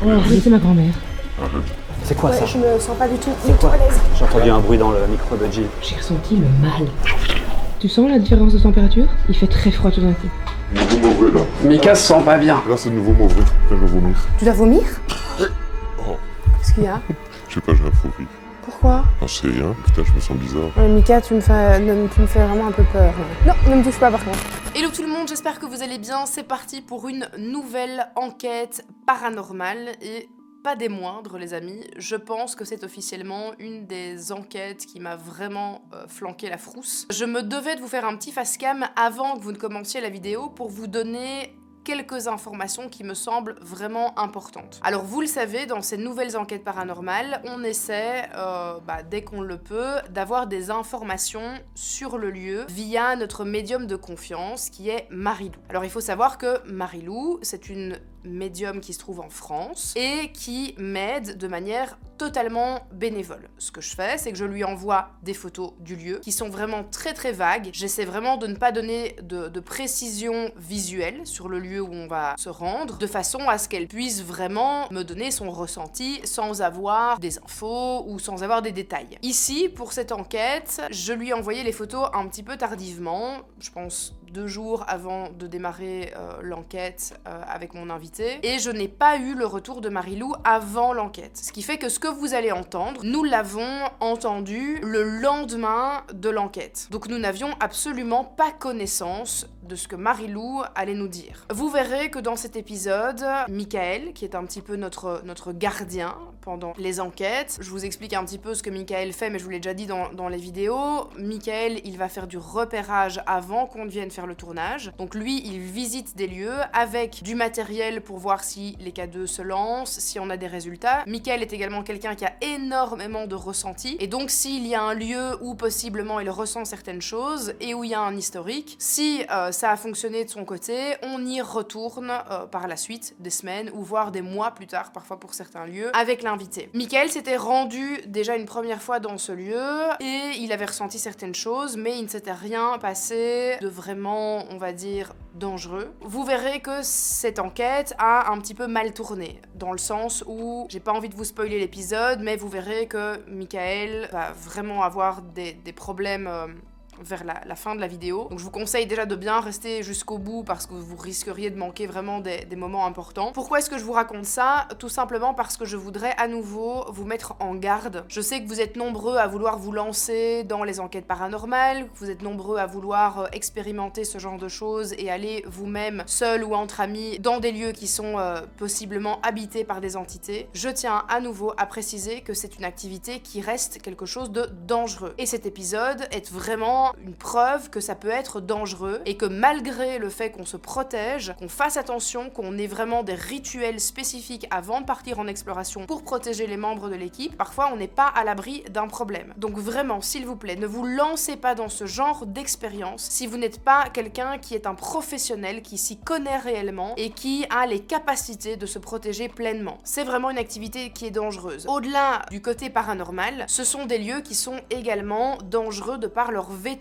Oui, c'est ma grand-mère. C'est quoi ça? Je me sens pas du tout quoi à l'aise. J'ai entendu un bruit dans le micro de Jill. J'ai ressenti le mal. Tu sens la différence de température? Il fait très froid tout d'un coup. Nouveau mauvais là. Mika se sent pas bien. Là c'est nouveau mauvais. Putain, je vais vomir. Tu dois vomir? Oh, Qu'est-ce qu'il y a? je sais pas, j'ai un fou rire. Pourquoi? J'en sais rien. Putain, je me sens bizarre. Mika, tu me fais vraiment un peu peur. Non, ne me touche pas par contre. Hello tout le monde, j'espère que vous allez bien. C'est parti pour une nouvelle enquête paranormale et pas des moindres les amis. Je pense que c'est officiellement une des enquêtes qui m'a vraiment flanqué la frousse. Je me devais de vous faire un petit face cam avant que vous ne commenciez la vidéo pour vous donner quelques informations qui me semblent vraiment importantes. Alors vous le savez, dans ces nouvelles enquêtes paranormales, on essaie, dès qu'on le peut, d'avoir des informations sur le lieu via notre médium de confiance qui est Marilou. Alors il faut savoir que Marilou, c'est une médium qui se trouve en France et qui m'aide de manière totalement bénévole. Ce que je fais, c'est que je lui envoie des photos du lieu qui sont vraiment très très vagues. J'essaie vraiment de ne pas donner de précision visuelle sur le lieu où on va se rendre, de façon à ce qu'elle puisse vraiment me donner son ressenti sans avoir des infos ou sans avoir des détails. Ici, pour cette enquête, je lui ai envoyé les photos un petit peu tardivement, je pense 2 jours avant de démarrer l'enquête avec mon invité, et je n'ai pas eu le retour de Marilou avant l'enquête. Ce qui fait que ce que vous allez entendre, nous l'avons entendu le lendemain de l'enquête. Donc nous n'avions absolument pas connaissance de ce que Marilou allait nous dire. Vous verrez que dans cet épisode, Michael, qui est un petit peu notre gardien pendant les enquêtes, je vous explique un petit peu ce que Michael fait, mais je vous l'ai déjà dit dans les vidéos. Michael, il va faire du repérage avant qu'on vienne faire le tournage. Donc lui, il visite des lieux avec du matériel pour voir si les K2 se lancent, si on a des résultats. Michael est également quelqu'un qui a énormément de ressenti, et donc s'il y a un lieu où possiblement il ressent certaines choses et où il y a un historique, si ça a fonctionné de son côté, on y retourne par la suite, des semaines ou voire des mois plus tard, parfois pour certains lieux, avec l'invité. Michael s'était rendu déjà une première fois dans ce lieu et il avait ressenti certaines choses, mais il ne s'était rien passé de vraiment, on va dire, dangereux. Vous verrez que cette enquête a un petit peu mal tourné, dans le sens où, j'ai pas envie de vous spoiler l'épisode, mais vous verrez que Michael va vraiment avoir des problèmes vers la fin de la vidéo. Donc je vous conseille déjà de bien rester jusqu'au bout parce que vous risqueriez de manquer vraiment des moments importants. Pourquoi est-ce que je vous raconte ça? Tout simplement parce que je voudrais à nouveau vous mettre en garde. Je sais que vous êtes nombreux à vouloir vous lancer dans les enquêtes paranormales, que vous êtes nombreux à vouloir expérimenter ce genre de choses et aller vous-même, seul ou entre amis, dans des lieux qui sont possiblement habités par des entités. Je tiens à nouveau à préciser que c'est une activité qui reste quelque chose de dangereux. Et cet épisode est vraiment une preuve que ça peut être dangereux et que malgré le fait qu'on se protège, qu'on fasse attention, qu'on ait vraiment des rituels spécifiques avant de partir en exploration pour protéger les membres de l'équipe, parfois on n'est pas à l'abri d'un problème. Donc vraiment, s'il vous plaît, ne vous lancez pas dans ce genre d'expérience si vous n'êtes pas quelqu'un qui est un professionnel, qui s'y connaît réellement et qui a les capacités de se protéger pleinement. C'est vraiment une activité qui est dangereuse. Au-delà du côté paranormal, ce sont des lieux qui sont également dangereux de par leur vétusté.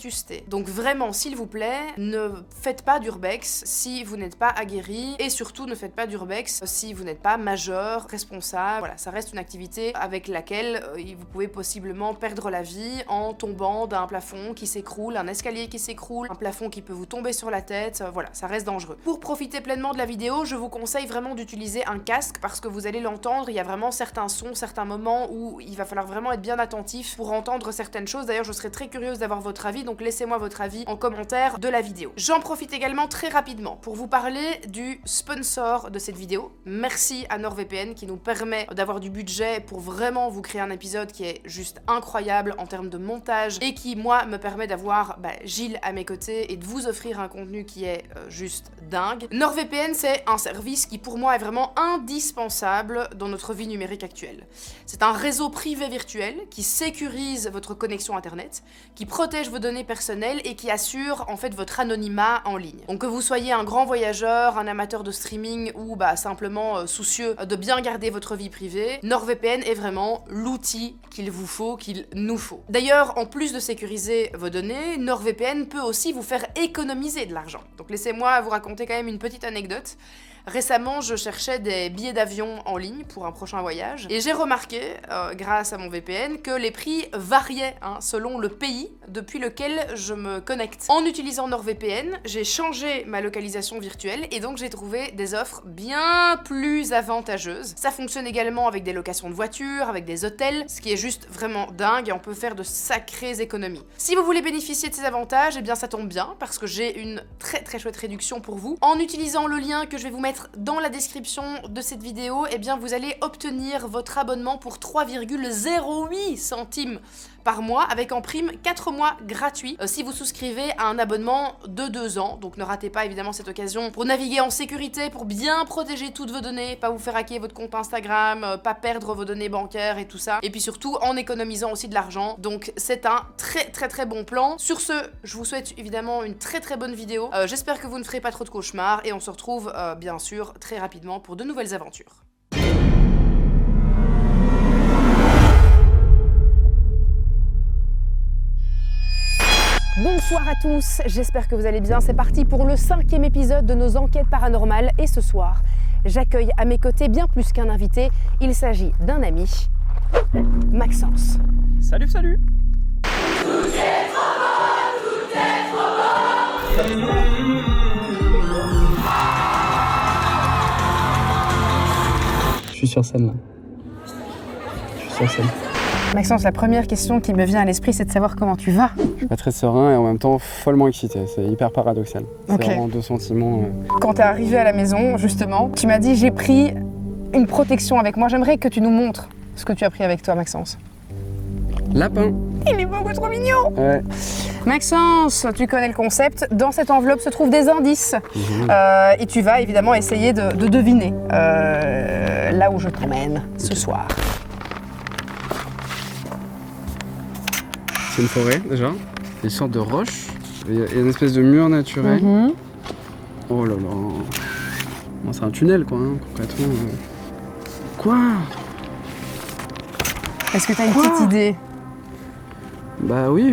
Donc vraiment, s'il vous plaît, ne faites pas d'urbex si vous n'êtes pas aguerri, et surtout ne faites pas d'urbex si vous n'êtes pas majeur, responsable. Voilà, ça reste une activité avec laquelle vous pouvez possiblement perdre la vie en tombant d'un plafond qui s'écroule, un escalier qui s'écroule, un plafond qui peut vous tomber sur la tête. Voilà, ça reste dangereux. Pour profiter pleinement de la vidéo, je vous conseille vraiment d'utiliser un casque parce que vous allez l'entendre, il y a vraiment certains sons, certains moments où il va falloir vraiment être bien attentif pour entendre certaines choses. D'ailleurs, je serais très curieuse d'avoir votre avis, donc laissez-moi votre avis en commentaire de la vidéo. J'en profite également très rapidement pour vous parler du sponsor de cette vidéo. Merci à NordVPN qui nous permet d'avoir du budget pour vraiment vous créer un épisode qui est juste incroyable en termes de montage et qui, moi, me permet d'avoir Gilles à mes côtés et de vous offrir un contenu qui est juste dingue. NordVPN, c'est un service qui, pour moi, est vraiment indispensable dans notre vie numérique actuelle. C'est un réseau privé virtuel qui sécurise votre connexion Internet, qui protège vos données personnelles et qui assure en fait votre anonymat en ligne. Donc que vous soyez un grand voyageur, un amateur de streaming ou simplement soucieux de bien garder votre vie privée, NordVPN est vraiment l'outil qu'il vous faut, qu'il nous faut. D'ailleurs, en plus de sécuriser vos données, NordVPN peut aussi vous faire économiser de l'argent. Donc laissez-moi vous raconter quand même une petite anecdote. Récemment, je cherchais des billets d'avion en ligne pour un prochain voyage et j'ai remarqué, grâce à mon VPN, que les prix variaient selon le pays depuis lequel je me connecte. En utilisant NordVPN, j'ai changé ma localisation virtuelle et donc j'ai trouvé des offres bien plus avantageuses. Ça fonctionne également avec des locations de voitures, avec des hôtels, ce qui est juste vraiment dingue et on peut faire de sacrées économies. Si vous voulez bénéficier de ces avantages, eh bien ça tombe bien parce que j'ai une très chouette réduction pour vous. En utilisant le lien que je vais vous mettre dans la description de cette vidéo, eh bien vous allez obtenir votre abonnement pour 3,08 centimes par mois avec en prime 4 mois gratuits si vous souscrivez à un abonnement de 2 ans. Donc ne ratez pas évidemment cette occasion pour naviguer en sécurité, pour bien protéger toutes vos données, pas vous faire hacker votre compte Instagram, pas perdre vos données bancaires et tout ça. Et puis surtout en économisant aussi de l'argent. Donc c'est un très bon plan. Sur ce, je vous souhaite évidemment une très bonne vidéo. J'espère que vous ne ferez pas trop de cauchemars et on se retrouve bien sûr très rapidement pour de nouvelles aventures. Bonsoir à tous, j'espère que vous allez bien. C'est parti pour le 5e épisode de nos enquêtes paranormales. Et ce soir, j'accueille à mes côtés bien plus qu'un invité. Il s'agit d'un ami, Maxence. Salut, salut. Je suis sur scène là. Je suis sur scène. Maxence, la première question qui me vient à l'esprit, c'est de savoir comment tu vas. Je suis pas très serein et en même temps follement excité. C'est hyper paradoxal. C'est Ok. vraiment deux sentiments. Quand t'es arrivé à la maison, justement, tu m'as dit j'ai pris une protection avec moi. J'aimerais que tu nous montres ce que tu as pris avec toi, Maxence. Lapin. Il est beaucoup trop mignon. Ouais. Maxence, tu connais le concept. Dans cette enveloppe se trouvent des indices. Et tu vas évidemment essayer de deviner là où je t'emmène ce soir. C'est une forêt déjà. Il y a une sorte de roche. Il y a une espèce de mur naturel. Oh là là. Bon, c'est un tunnel quoi, concrètement. Quoi? Est-ce que tu as une petite idée? Bah oui.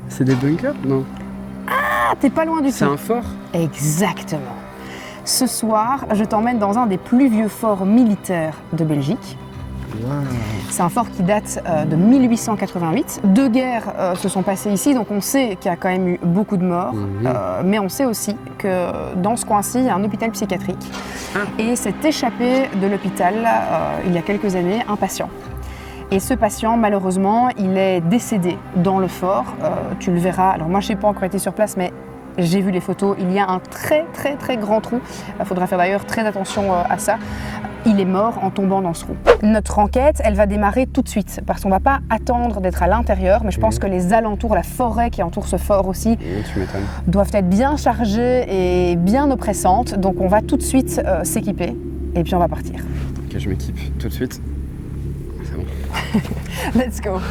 C'est des bunkers? Non. Ah, t'es pas loin du C'est tout. un fort? Exactement. Ce soir, je t'emmène dans un des plus vieux forts militaires de Belgique. Wow. C'est un fort qui date de 1888. 2 guerres se sont passées ici, donc on sait qu'il y a quand même eu beaucoup de morts. Mais on sait aussi que dans ce coin-ci, il y a un hôpital psychiatrique. Et s'est échappé de l'hôpital il y a quelques années un patient. Et ce patient, malheureusement, il est décédé dans le fort. Tu le verras. Alors moi, je n'ai pas encore été sur place, mais j'ai vu les photos. Il y a un très grand trou. Il faudra faire d'ailleurs très attention à ça. Il est mort en tombant dans ce trou. Notre enquête, elle va démarrer tout de suite parce qu'on ne va pas attendre d'être à l'intérieur, mais je pense que les alentours, la forêt qui entoure ce fort aussi, Tu m'étonnes. doivent être bien chargées et bien oppressantes. Donc on va tout de suite s'équiper et puis on va partir. Ok, je m'équipe tout de suite. C'est bon. Let's go.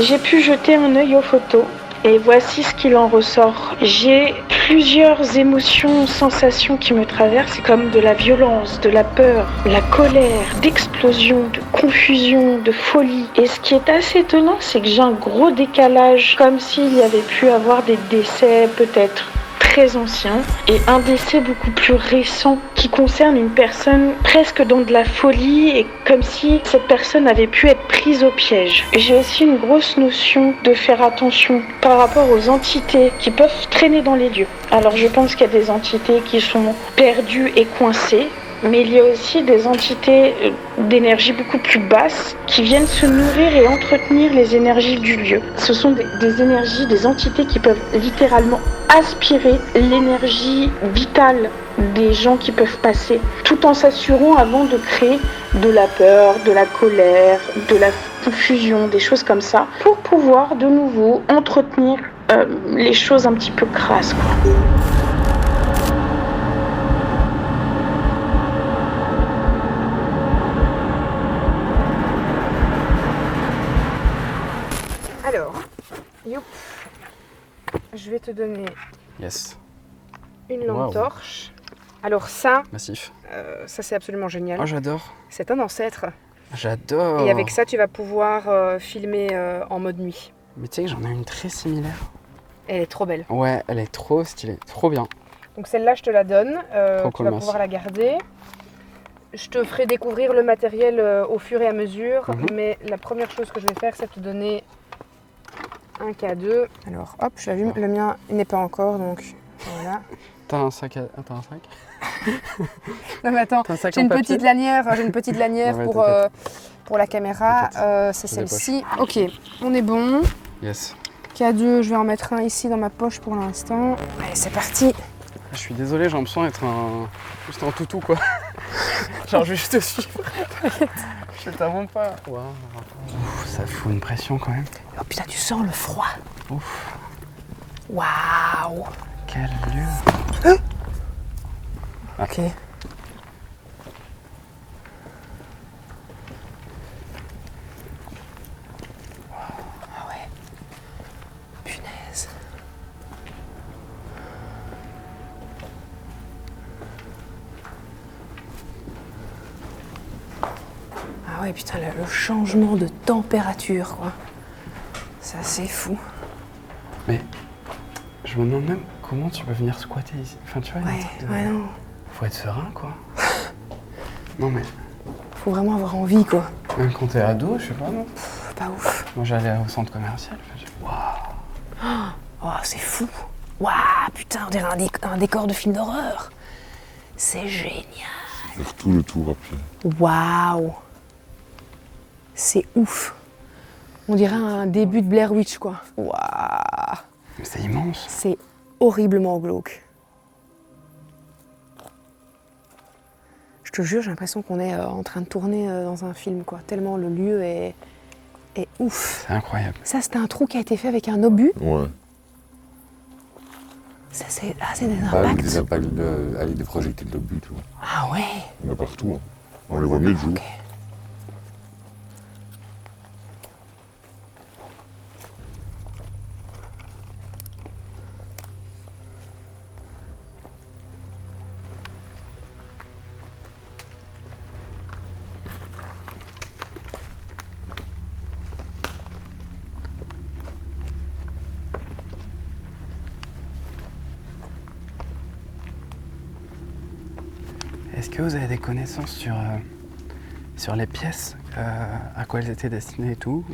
J'ai pu jeter un œil aux photos et voici ce qu'il en ressort. J'ai plusieurs émotions, sensations qui me traversent, comme de la violence, de la peur, de la colère, d'explosion, de confusion, de folie. Et ce qui est assez étonnant, c'est que j'ai un gros décalage, comme s'il y avait pu avoir des décès peut-être très ancien et un décès beaucoup plus récent qui concerne une personne presque dans de la folie et comme si cette personne avait pu être prise au piège. J'ai aussi une grosse notion de faire attention par rapport aux entités qui peuvent traîner dans les lieux. Alors je pense qu'il y a des entités qui sont perdues et coincées, mais il y a aussi des entités d'énergie beaucoup plus basse qui viennent se nourrir et entretenir les énergies du lieu. Ce sont des énergies, des entités qui peuvent littéralement aspirer l'énergie vitale des gens qui peuvent passer, tout en s'assurant avant de créer de la peur, de la colère, de la confusion, des choses comme ça, pour pouvoir de nouveau entretenir les choses un petit peu crasses, quoi. Alors, youp, je vais te donner Yes. une lampe Wow. torche. Alors ça Massif. c'est absolument génial. Oh, j'adore. C'est un ancêtre. J'adore. Et avec ça, tu vas pouvoir filmer en mode nuit. Mais tu sais que j'en ai une très similaire. Elle est trop belle. Ouais, elle est trop stylée, trop bien. Donc celle-là, je te la donne. Trop Tu cool, vas merci. pouvoir la garder. Je te ferai découvrir le matériel au fur et à mesure. Mais la première chose que je vais faire, c'est te donner un cadeau. Alors, hop, je l'allume. Le mien n'est pas encore, donc voilà. T'as un sac T'as un sac? Non mais attends, T'as un sac j'ai en une papier? petite lanière Ouais, pour la caméra. C'est J'ai des celle-ci. Ok, on est bon. Yes. K2, je vais en mettre un ici dans ma poche pour l'instant. Allez, c'est parti. Je suis désolé, j'ai l'impression d'être juste un toutou quoi. Genre juste te suivre. Je t'invente pas. Waouh. Ouf, ça fout une pression quand même. Oh putain, tu sens le froid. Ouf. Waouh. Quel lieu. Ok. Ah ouais. Punaise. Ah ouais, putain, le changement de température, quoi. Ça, c'est fou. Mais je me demande même comment tu peux venir squatter ici. Enfin, tu vois, il y a un Ouais, truc de... ouais, non. Faut être serein quoi. Non mais, Faut vraiment avoir envie, quoi. même quand t'es ado, je sais pas, non. Pas ouf. Moi j'allais au centre commercial, waouh. Oh, c'est fou. Waouh, putain, on dirait un décor de film d'horreur. C'est génial. Faire tout le tour à pied. Waouh. C'est ouf. On dirait un début de Blair Witch, quoi. Waouh. Mais c'est immense. C'est horriblement glauque. Je te jure, j'ai l'impression qu'on est en train de tourner dans un film, quoi. Tellement le lieu est ouf. C'est incroyable. Ça, c'était un trou qui a été fait avec un obus. Ouais. Ça, c'est des Avec impacts. des impacts avec des projectiles de but. Ouais. Ah ouais. Il y en a partout. Hein. On les voit mieux de jour. Ok. Est-ce que vous avez des connaissances sur les pièces, à quoi elles étaient destinées et tout ou...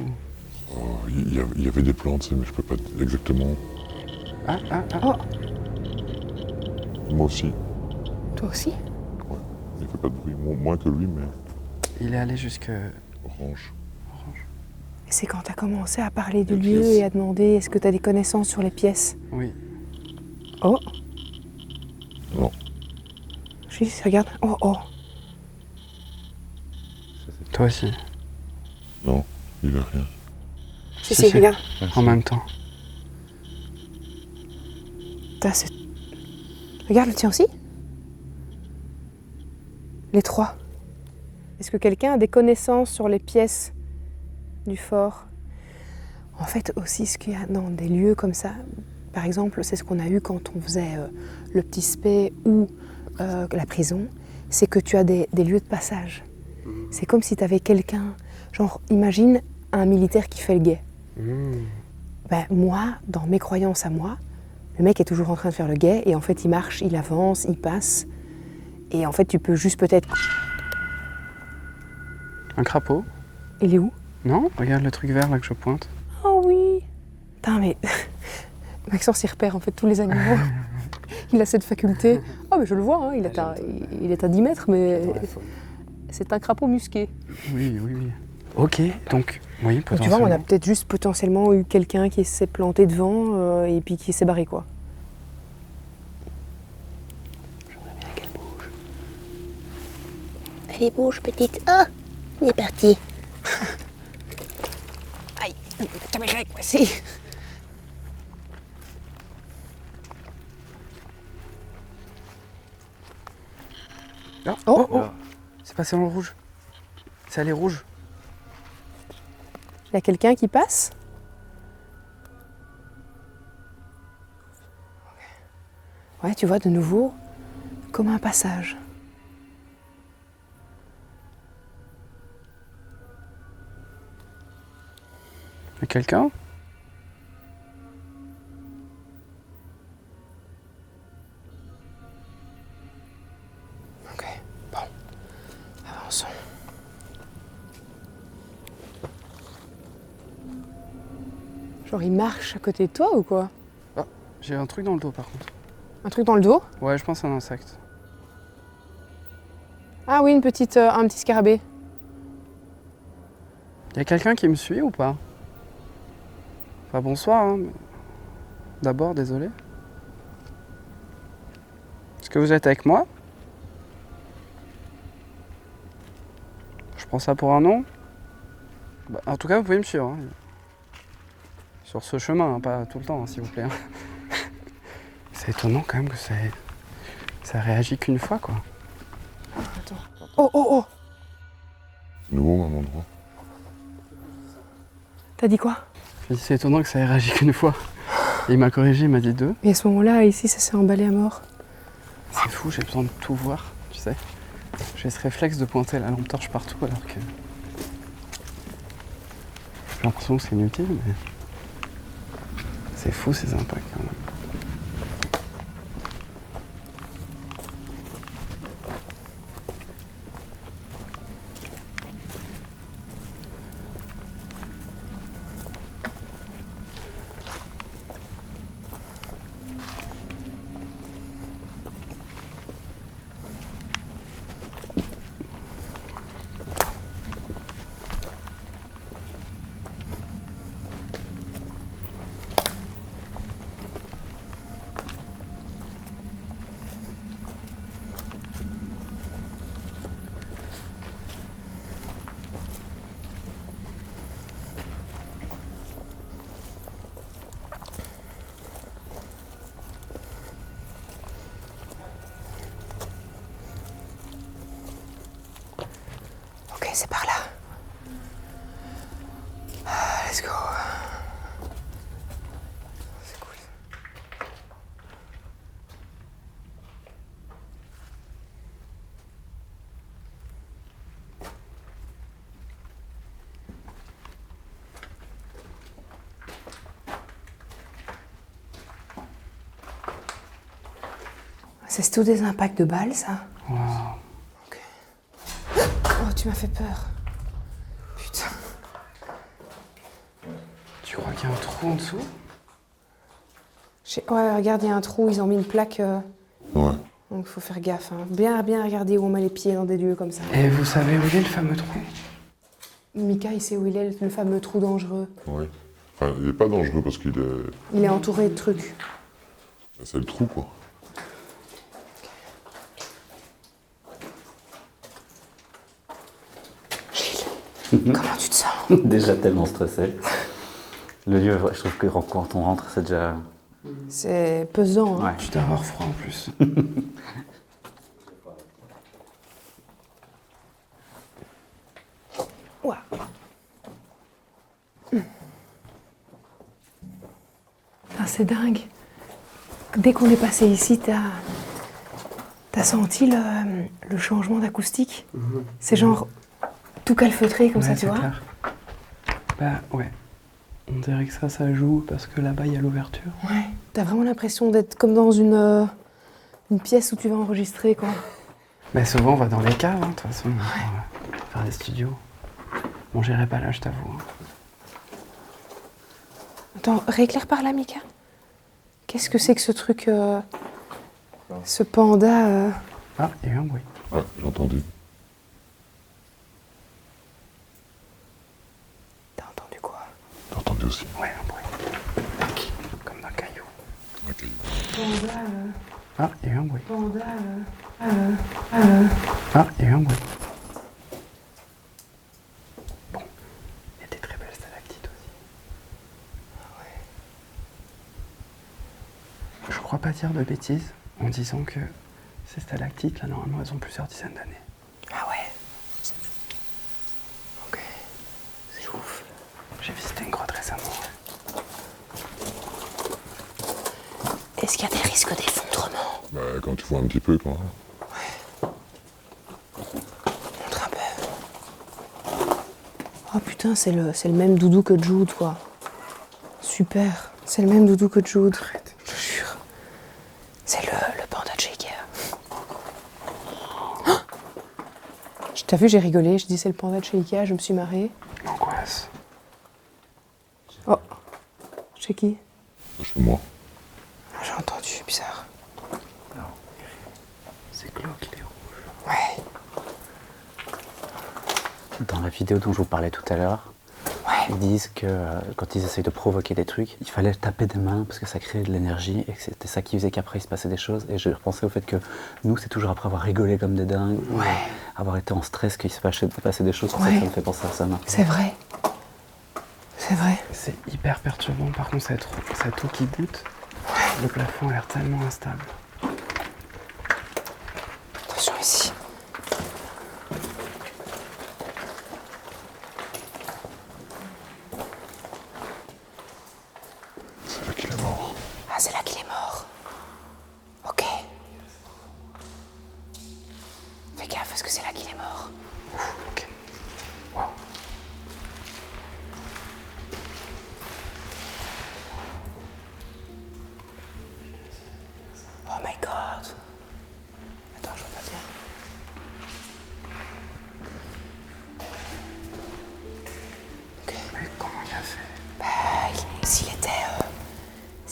Oh, il y avait des plantes, mais je peux pas dire exactement. Ah. Oh, Moi aussi. toi aussi? Il fait pas de bruit. Moins que lui, mais Il est allé jusque... orange. C'est quand tu as commencé à parler du Les lieu pièces. et à demander est-ce que tu as des connaissances sur les pièces? Oui. Oh. Non. Juste, regarde. Oh, oh. Toi aussi. Non, il a rien. Si, regarde. En même temps. Regarde le tien aussi. Les trois. Est-ce que quelqu'un a des connaissances sur les pièces du fort? En fait, aussi, ce qu'il y a dans des lieux comme ça, par exemple, c'est ce qu'on a eu quand on faisait le petit spé ou la prison, c'est que tu as des lieux de passage. C'est comme si tu avais quelqu'un, genre, imagine un militaire qui fait le guet. Ben, moi, dans mes croyances à moi, le mec est toujours en train de faire le guet et en fait il marche, il avance, il passe et en fait tu peux juste peut-être... Un crapaud? Il est où? Non? Regarde le truc vert là que je pointe. Oh oui. Putain mais... Maxence il repère en fait tous les animaux. Il a cette faculté. Oh mais je le vois, hein, il est à 10 mètres mais c'est un crapaud musqué. Oui. Ok, donc, oui, Donc, tu vois, potentiellement. on a peut-être juste potentiellement eu quelqu'un qui s'est planté devant et puis qui s'est barré quoi. J'aimerais bien qu'elle bouge. Allez, bouge, petite. Ah, il est parti. Aïe, caméra, voici. Oh. C'est passé dans le rouge. C'est allé rouge. Il y a quelqu'un qui passe? Ouais, tu vois, de nouveau, comme un passage. Y a quelqu'un? Genre il marche à côté de toi ou quoi? Ah, j'ai un truc dans le dos par contre. Un truc dans le dos? Ouais, je pense à un insecte. Ah oui, un petit scarabée. Y a quelqu'un qui me suit ou pas? Enfin, bonsoir, hein. D'abord, désolé. Est-ce que vous êtes avec moi? Je prends ça pour un non? Bah, en tout cas, vous pouvez me suivre. Hein. Sur ce chemin, hein, pas tout le temps, hein, s'il vous plaît. C'est étonnant quand même que ça réagit qu'une fois, quoi. Attends. Oh, oh, oh! C'est nouveau, même endroit. T'as dit quoi? C'est étonnant que ça ait réagi qu'une fois. Et il m'a corrigé, il m'a dit 2. Et à ce moment-là, ici, ça s'est emballé à mort. C'est fou, j'ai besoin de tout voir, tu sais. J'ai ce réflexe de pointer la lampe torche partout alors que... J'ai l'impression que c'est inutile, mais... C'est fou ces impacts quand même. Ok, c'est par là. Ah, let's go. C'est cool. C'est tout des impacts de balles, ça? Wow. Oh, tu m'as fait peur. Putain. Tu crois qu'il y a un trou en dessous? Ouais, regarde, il y a un trou, ils ont mis une plaque. Ouais. Donc il faut faire gaffe. Hein. Bien regarder où on met les pieds dans des lieux comme ça. Et vous savez où il est le fameux trou? Mika, il sait où il est, le fameux trou dangereux. Ouais. Enfin, il est pas dangereux parce qu'il est... Il est entouré de trucs. C'est le trou, quoi. Comment tu te sens? Déjà tellement stressé. Le lieu, je trouve que quand on rentre, c'est déjà... C'est pesant. Hein. Ouais. Tu dois avoir froid en plus. Ouah. Ah, c'est dingue. Dès qu'on est passé ici, t'as senti le changement d'acoustique? C'est genre tout calfeutré comme ça, tu vois? Clair. Bah ouais. On dirait que ça joue parce que là-bas il y a l'ouverture. Ouais. T'as vraiment l'impression d'être comme dans une pièce où tu vas enregistrer, quoi. Mais souvent on va dans les caves, hein, de toute façon. Ouais. Faire des studios. Bon, j'irai pas là, je t'avoue. Attends, rééclaire par là, Mika. Qu'est-ce que c'est que ce truc, ce panda Ah, il y a eu un bruit. Ouais, j'ai entendu. T'as entendu quoi? J'ai entendu aussi. Ouais, un bruit. Tac, comme d'un caillou. Un caillou. Panda, Ah, il y a eu un bruit. panda, Ah, il y a eu un bruit. Bon, il y a des très belles stalactites aussi. Je crois pas dire de bêtises en disant que ces stalactites, là, normalement, elles ont plusieurs dizaines d'années. Ah ouais. Ok. C'est ouf. J'ai visité une grotte récemment. Est-ce qu'il y a des risques d'effondrement? Bah, quand tu vois un petit peu, quoi. Montre un peu. Oh putain, c'est le même doudou que Jude, quoi. Super. C'est le même doudou que Jude. Je te jure. C'est le panda de chez Ikea. Oh, t'as vu, j'ai rigolé. Je dis c'est le panda de chez Ikea, je me suis marrée. L'angoisse. Oh. Chez qui? Chez moi. J'ai entendu, bizarre. C'est glauque, il est rouge. Ouais. Dans la vidéo dont je vous parlais tout à l'heure, ils disent que quand ils essayent de provoquer des trucs, il fallait taper des mains parce que ça créait de l'énergie et que c'était ça qui faisait qu'après il se passait des choses. Et j'ai repensé au fait que nous, c'est toujours après avoir rigolé comme des dingues, ou avoir été en stress qu'il se passait des choses. C'est pour ça que ça me fait penser à ça maintenant. C'est vrai. C'est vrai. C'est hyper perturbant, par contre, cette eau qui boute. Le plafond a l'air tellement instable. Attention ici. C'est là qu'il est mort. Ah, c'est là qu'il est mort. Ok. Fais gaffe parce que c'est là qu'il est mort. Ok. Wow. Oh my god. Attends, je vois pas bien. Ok. Mais comment il a fait? Bah, si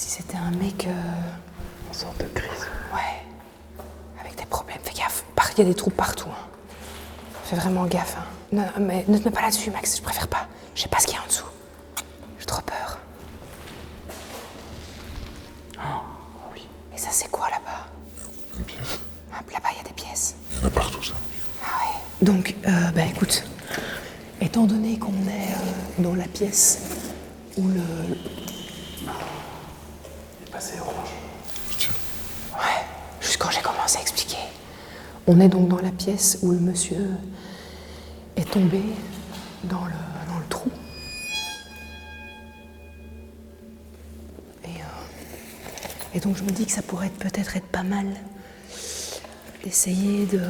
c'était un mec, En sorte de crise. ouais, avec des problèmes, fais gaffe. Il y a des trous partout. Hein. Fais vraiment gaffe. Hein. Non, mais ne te mets pas là-dessus, Max. Je préfère pas. Je sais pas ce qu'il y a en dessous. J'ai trop peur. Oh, oui. Et ça, c'est quoi là-bas? Une pièce. Ah, là-bas, il y a des pièces. Il y en a partout, ça. Ah ouais. Donc, bah écoute, étant donné qu'on est dans la pièce où le... Il est passé orange. Tiens. Ouais, juste quand j'ai commencé à expliquer. On est donc dans la pièce où le monsieur est tombé dans le trou. Et donc je me dis que ça pourrait peut-être être pas mal d'essayer de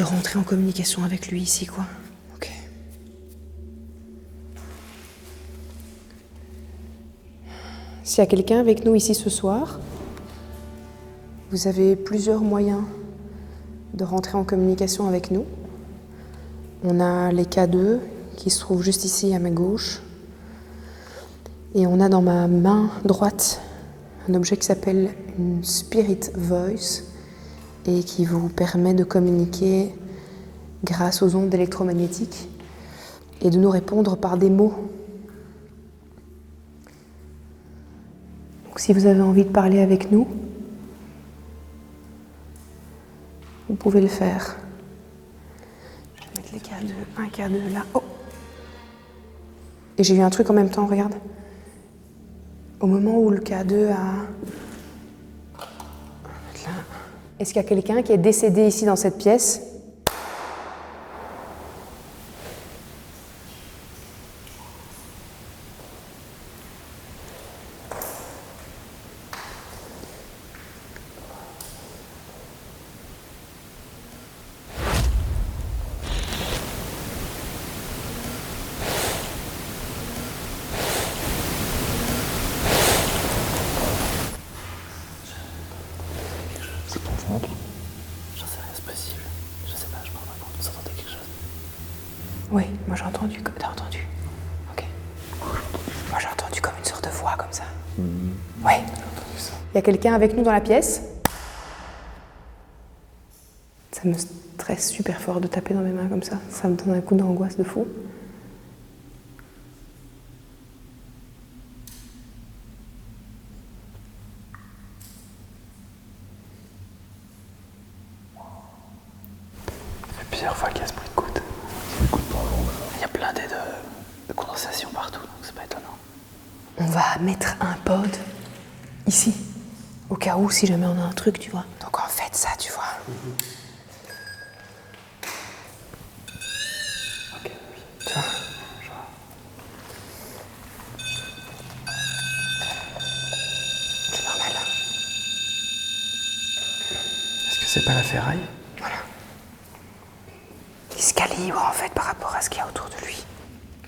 rentrer en communication avec lui ici, quoi. Ok. S'il y a quelqu'un avec nous ici ce soir, vous avez plusieurs moyens de rentrer en communication avec nous. On a les K2 qui se trouvent juste ici à ma gauche. Et on a dans ma main droite un objet qui s'appelle une Spirit Voice et qui vous permet de communiquer grâce aux ondes électromagnétiques et de nous répondre par des mots. Donc si vous avez envie de parler avec nous, vous pouvez le faire. Je vais mettre les K2, un K2 là. Oh! Et j'ai eu un truc en même temps, regarde. Au moment où le K2 a... Là. Est-ce qu'il y a quelqu'un qui est décédé ici dans cette pièce? C'est ton ventre. J'en sais rien, c'est possible. Je sais pas, je me rends pas compte. Vous entendez quelque chose? Oui, moi j'ai entendu. T'as entendu? Ok. Moi j'ai entendu comme une sorte de voix comme ça. Oui. Il y a quelqu'un avec nous dans la pièce? Ça me stresse super fort de taper dans mes mains comme ça. Ça me donne un coup d'angoisse de fou. Ça fait plusieurs fois qu'il y a ce bruit de goutte. Il y a plein de condensations partout, donc c'est pas étonnant. On va mettre un pod ici, au cas où, si jamais on a un truc, tu vois. Donc en fait, ça, tu vois. Ok, oui. Tu vois. C'est normal. Est-ce que c'est pas la ferraille? Voilà. Il se calibre en fait par rapport à ce qu'il y a autour de lui.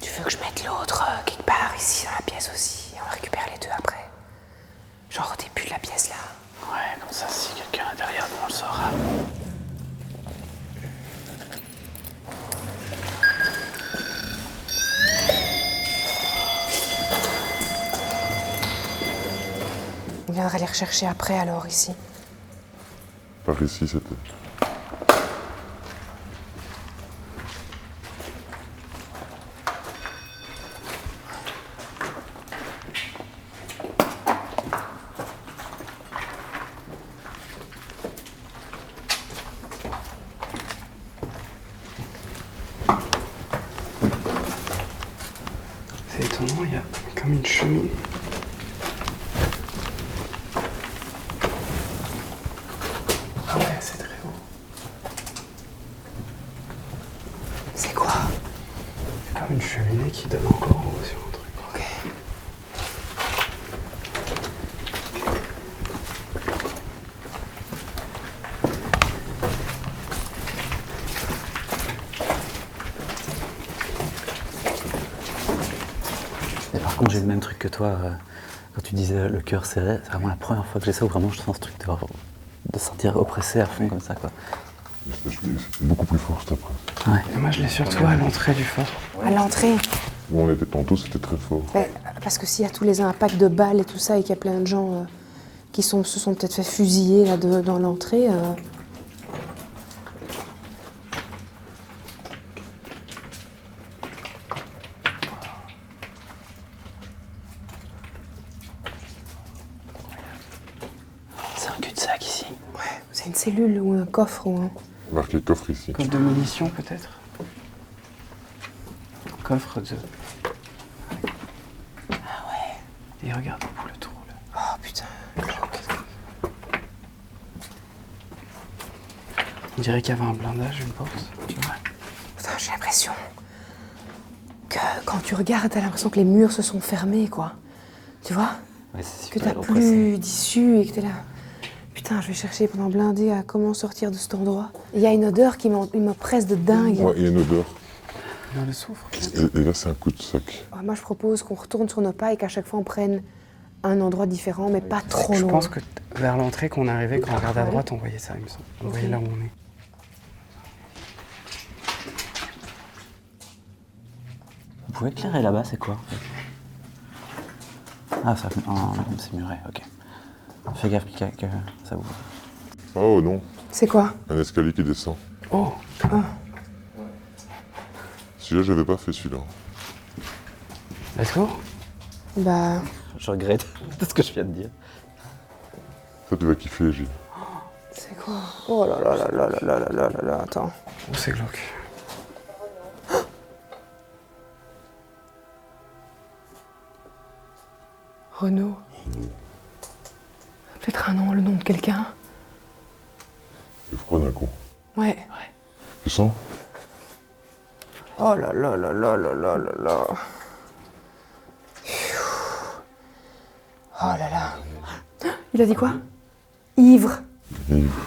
Tu veux que je mette l'autre quelque part ici dans la pièce aussi et on récupère les deux après? Genre au début de la pièce là. Ouais, comme ça, si quelqu'un est derrière nous, on le saura. viendra les rechercher après alors ici. Par ici, c'était. C'est étonnant, il y a comme une cheminée. Ah ouais, c'est très haut. C'est quoi? Il y a comme une cheminée qui donne encore en haut sur un truc. Ok. Et par contre, j'ai le même truc que toi. Quand tu disais le cœur serré, c'est vraiment la première fois que j'ai ça où vraiment je sens ce truc de se sentir oppressé à fond comme ça, quoi. C'était beaucoup plus fort cet après. Ouais. Et moi, je l'ai surtout à l'entrée du fort. À l'entrée. Où on était tantôt, c'était très fort. Ouais, parce que s'il y a tous les impacts de balles et tout ça, et qu'il y a plein de gens qui se sont peut-être fait fusiller là, dans l'entrée. C'est un cul-de-sac ici. Ouais, c'est une cellule ou un coffre ou un... Marqué coffre ici. Coffre de munitions, peut-être. Coffre de... Ah ouais. Et regarde pour le trou, là. Oh putain, glauque. On dirait qu'il y avait un blindage, une porte. Putain, j'ai l'impression que quand tu regardes, t'as l'impression que les murs se sont fermés, quoi. Tu vois? Ouais, c'est Que super t'as oppressé. plus d'issue et que t'es là. Putain, je vais chercher pendant blindé à comment sortir de cet endroit. Il y a une odeur qui m'oppresse de dingue. Ouais, il y a une odeur. Dans le soufre. Et là, c'est un coup de sac. Moi, je propose qu'on retourne sur nos pas et qu'à chaque fois, on prenne un endroit différent, mais pas trop Je loin. pense que vers l'entrée, quand on arrivait, quand on regardait à droite, on voyait ça, il me semble. On voyait là où on est. Vous pouvez éclairer là-bas, c'est quoi? Ah, ça, c'est muré, ok. Fais gaffe que ça ouvre. Oh non, C'est quoi? un escalier qui descend. Oh! Celui-là, j'avais pas fait celui-là. Let's go! Bah, Je regrette tout ce que je viens de dire. Ça, tu vas kiffer, Gilles. c'est quoi? Oh là là là là là là là là là là, attends. Oh, c'est glauque. Renaud. Peut-être le nom de quelqu'un? C'est froid d'un coup. Ouais. Tu sens? Oh là là là là là là là là. Oh là là. Il a dit quoi? Ivre. Ivre.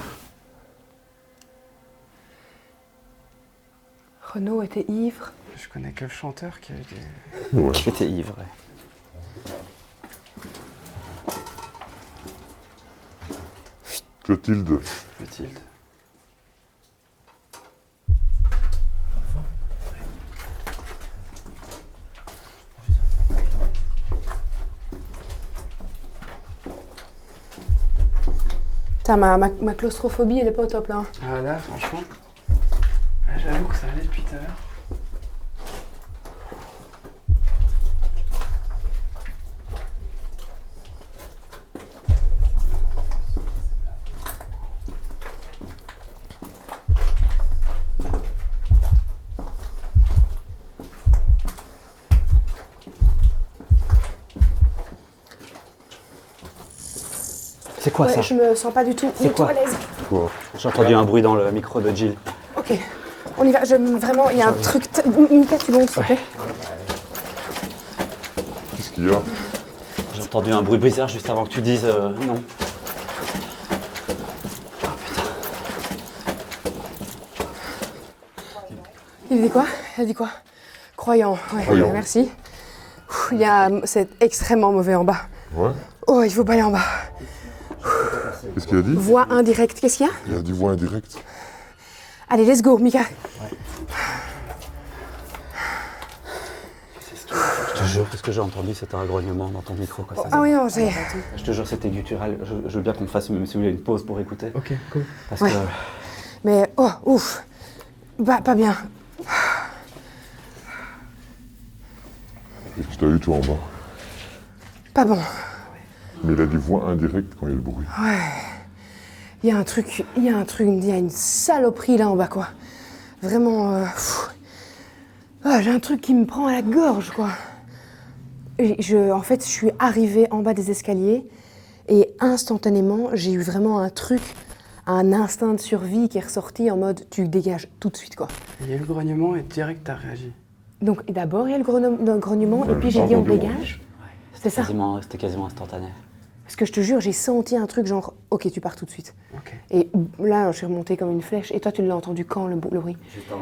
Renaud était ivre. Je connais que le chanteur qui a été... Ouais. Qui était ivre, ouais. Clotilde. Clotilde. Putain, ma claustrophobie, elle est pas au top là. Ah là, franchement, j'avoue que ça allait depuis tout à l'heure. C'est quoi Ouais, ça? je me sens pas du tout C'est quoi à l'aise. Quoi? J'ai entendu un bruit dans le micro de Jill. Ok, on y va. Vraiment, il y a un truc. Mika, tu montes, s'il te plaît. Qu'est-ce qu'il y a? J'ai entendu un bruit bizarre juste avant que tu dises non. Il dit quoi? Elle dit quoi? Croyant. Ouais, Croyant. ouais, merci. C'est extrêmement mauvais en bas. Ouais? Oh, il faut pas aller en bas. Qu'est-ce qu'il a dit? Voix indirecte. Qu'est-ce qu'il y a? Il a dit voix indirecte. Allez, let's go, Mika. Je te jure que ce que j'ai entendu, c'était un grognement dans ton micro. Quoi. Ah oui, non, c'est... Je te jure, c'était guttural. Je veux bien qu'on fasse, même si vous voulez, une pause pour écouter. Ok, cool. Parce Ouais. que... Mais, oh, ouf. Bah, pas bien. Et tu t'as eu toi en bas. Pas bon. Mais il a des voix indirectes quand il y a le bruit. Ouais. Il y a un truc, il y a une saloperie là en bas, quoi. Vraiment, ah, j'ai un truc qui me prend à la gorge, quoi. En fait, je suis arrivée en bas des escaliers et instantanément, j'ai eu vraiment un truc, un instinct de survie qui est ressorti en mode tu dégages tout de suite, quoi. Il y a eu le grognement et direct t'as réagi. Donc d'abord il y a le grognement et puis j'ai dit on dégage. C'est ça. C'était quasiment instantané. Parce que je te jure, j'ai senti un truc genre ok, tu pars tout de suite. Ok. Et là, je suis remontée comme une flèche. Et toi, tu l'as entendu quand le bruit?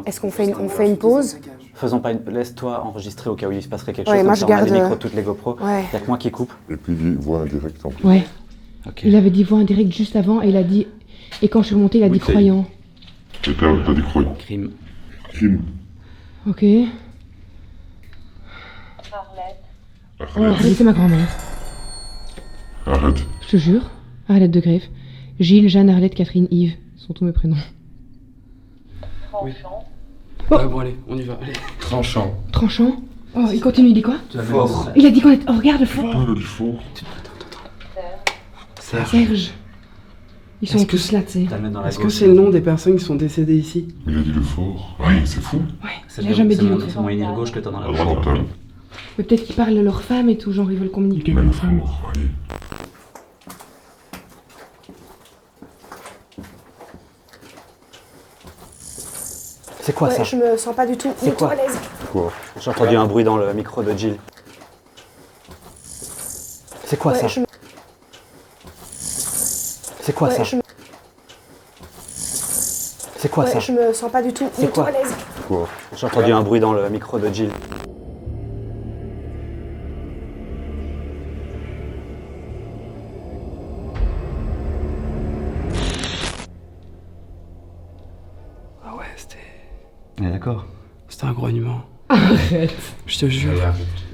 Est-ce qu'on fait une pause? Faisons pas une... Laisse-toi enregistrer au cas où il se passerait quelque Ouais, chose. moi, comme je ça, on a garde, les micros de toutes les GoPro. Ouais. Il y a que moi qui coupe. Et puis il dit voix indirecte en plus. Ouais. Ok. Il avait dit voix indirecte juste avant et il a dit. Et quand je suis remontée, il a dit croyant. Et t'as dit croyant. Crime. Crime. Ok. Arrête. Arlette, c'est ma grand-mère. Arrête. Je te jure. Arlette de Grève. Gilles, Jeanne, Arlette, Catherine, Yves. Ce sont tous mes prénoms. Oui. Oh. Ouais, bon allez, on y va, allez. Tranchant. Tranchant. Oh, il continue, il dit quoi? Fort. Il a dit qu'on est. Oh, regarde le fort. Putain, il a dit fort. Serge. Ils sont Est-ce que tous là, tu sais. T'as le mettre dans la Est-ce que gauche. c'est le nom des personnes qui sont décédées ici? Il a dit le fort. Ouais, c'est fou. Ouais, C'est il a jamais dit mon, le c'est fort. mon ligne gauche que t'as dans la À gauche. droite, t'as. Mais peut-être qu'ils parlent de leur femme et tout, genre ils veulent communiquer. Mais le fort, oui. C'est quoi ça? Je me sens pas du tout C'est quoi à l'aise. Quoi? J'ai entendu un bruit dans le micro de Jill. C'est quoi ça? C'est quoi ça? C'est quoi ça? Je me sens pas du tout C'est quoi? à l'aise. Quoi? J'ai entendu un bruit dans le micro de Jill. Ah ouais, c'était D'accord. un grognement. Arrête. Je te jure.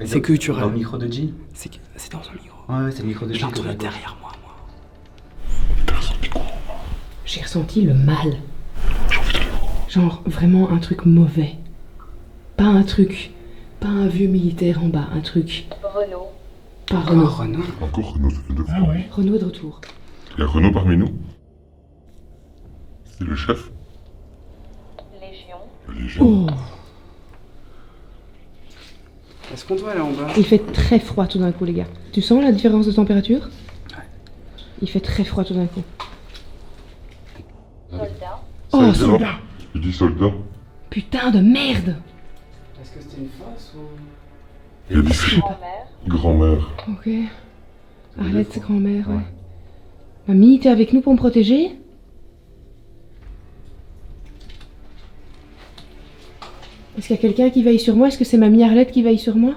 C'est culturel. Dans le micro de Jill? C'est dans un micro. Ouais, c'est le micro de Je Jill. l'ai que j'ai à entendu gauche. derrière moi. J'ai ressenti le mal. Genre vraiment un truc mauvais. Pas un vieux militaire en bas, un truc. Renaud. Pas Renaud. Oh, Renaud. Encore Renaud, ça fait deux fois. Renaud est de retour. Il y a Renaud parmi nous. C'est le chef. Légion. La Légion. Oh, Est-ce qu'on doit aller en bas? il fait très froid tout d'un coup, les gars. Tu sens la différence de température? Ouais. Il fait très froid tout d'un coup. Soldat. Oh, soldat! Il dit soldat. Putain de merde! Est-ce que c'était une fosse ou... Il a dit c'est Grand-mère. grand-mère. Ok. Arlette, c'est grand-mère, ouais. Mamie, t'es avec nous pour me protéger? Est-ce qu'il y a quelqu'un qui veille sur moi? Est-ce que c'est mamie Arlette qui veille sur moi?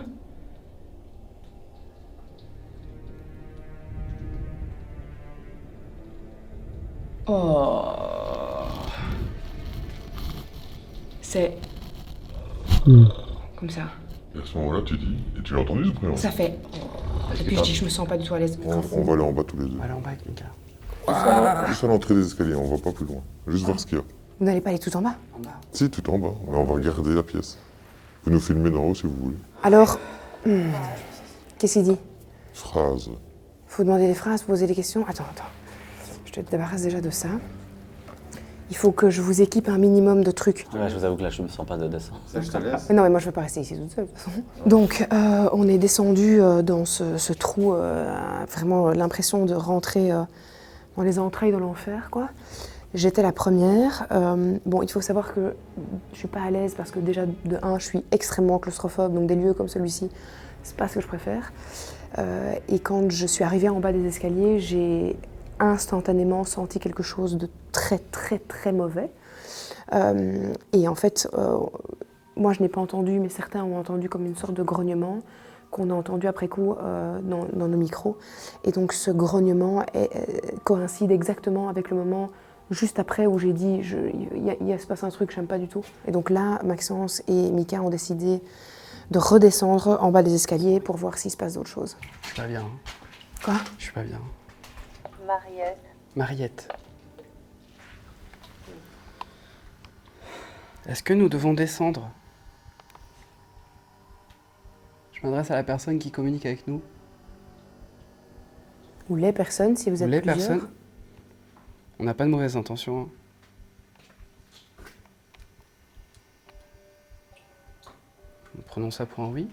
Oh. C'est... Comme ça. Et à ce moment-là, tu dis, et tu l'as entendu ce bruit? Ça fait... Et puis je dis, je me sens pas du tout à l'aise. On va aller en bas tous les deux. Aller en bas avec Mika. Juste à l'entrée des escaliers, on va pas plus loin. Juste voir ce qu'il y a. Vous n'allez pas aller tout en bas? En bas. Si, tout en bas. Mais on va regarder la pièce. Vous nous filmez d'en haut si vous voulez. Alors... Qu'est-ce qu'il dit? Phrase. Faut demander des phrases, poser des questions. Attends. Je te débarrasse déjà de ça. Il faut que je vous équipe un minimum de trucs. Ouais, je vous avoue que là, je me sens pas de dessin. Mais non, mais moi je veux pas rester ici toute seule de toute façon. Donc on est descendu dans ce trou, vraiment l'impression de rentrer dans les entrailles de l'enfer, quoi. J'étais la première. Bon, il faut savoir que je suis pas à l'aise parce que déjà de 1, je suis extrêmement claustrophobe, donc des lieux comme celui-ci, c'est pas ce que je préfère. Et quand je suis arrivée en bas des escaliers, j'ai instantanément senti quelque chose de très très très mauvais. Et en fait, moi je n'ai pas entendu, mais certains ont entendu comme une sorte de grognement qu'on a entendu après coup dans nos micros. Et donc ce grognement coïncide exactement avec le moment juste après où j'ai dit il se passe un truc que j'aime pas du tout. Et donc là, Maxence et Mika ont décidé de redescendre en bas des escaliers pour voir s'il se passe d'autres choses. Je suis pas bien. Hein. Quoi? Je suis pas bien. Mariette. Mariette. Est-ce que nous devons descendre? Je m'adresse à la personne qui communique avec nous. Ou les personnes, si vous êtes Les plusieurs. personnes. On n'a pas de mauvaises intentions. Hein. Nous prenons ça pour un oui.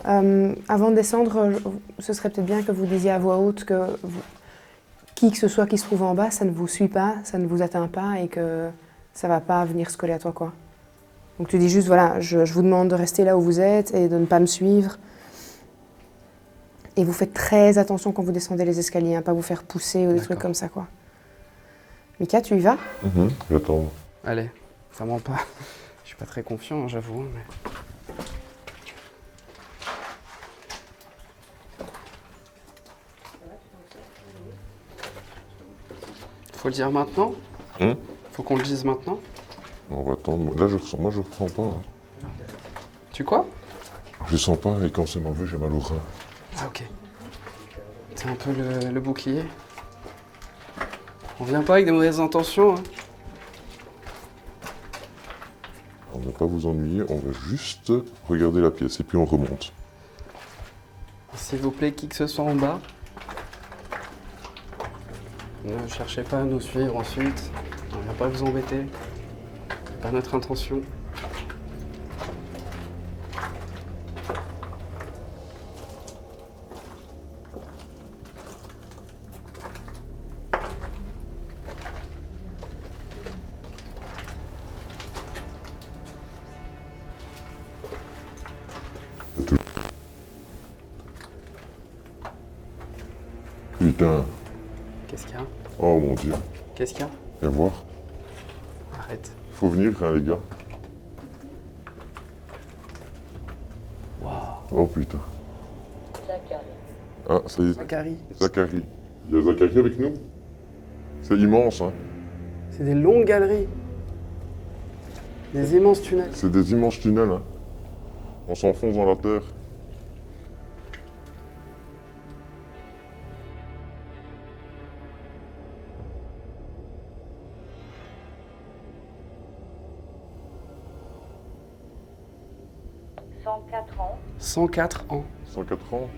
Avant de descendre, ce serait peut-être bien que vous disiez à voix haute que qui que ce soit qui se trouve en bas, ça ne vous suit pas, ça ne vous atteint pas et que ça va pas venir se coller à toi, quoi. Donc tu dis juste, voilà, je vous demande de rester là où vous êtes et de ne pas me suivre. Et vous faites très attention quand vous descendez les escaliers, hein, pas vous faire pousser ou des trucs comme ça, quoi. Mika, tu y vas? J'attends. Allez, vraiment pas. Je suis pas très confiant, hein, j'avoue. Mais... Faut le dire maintenant? Faut qu'on le dise maintenant? On va attendre. Là, moi, je ressens pas. Hein. Tu quoi? Je sens pas et quand c'est mauvais, j'ai mal au rein. Ah ok. C'est un peu le bouclier. On vient pas avec des mauvaises intentions. Hein. On ne va pas vous ennuyer, on va juste regarder la pièce et puis on remonte. S'il vous plaît, qui que ce soit en bas, ne cherchez pas à nous suivre ensuite. On ne vient pas vous embêter. C'est pas notre intention. Putain. Qu'est-ce qu'il y a? Oh mon dieu. Qu'est-ce qu'il y a? Viens voir. Arrête. Faut venir, hein, les gars. Waouh. Oh putain. Zachary. Ah, ça y est. Zachary. Zachary. Il y a Zachary avec nous? C'est immense, hein. C'est des longues galeries. Des immenses tunnels. C'est des immenses tunnels, hein. On s'enfonce dans la terre. « 104 ans. 104 ans. 104 ans.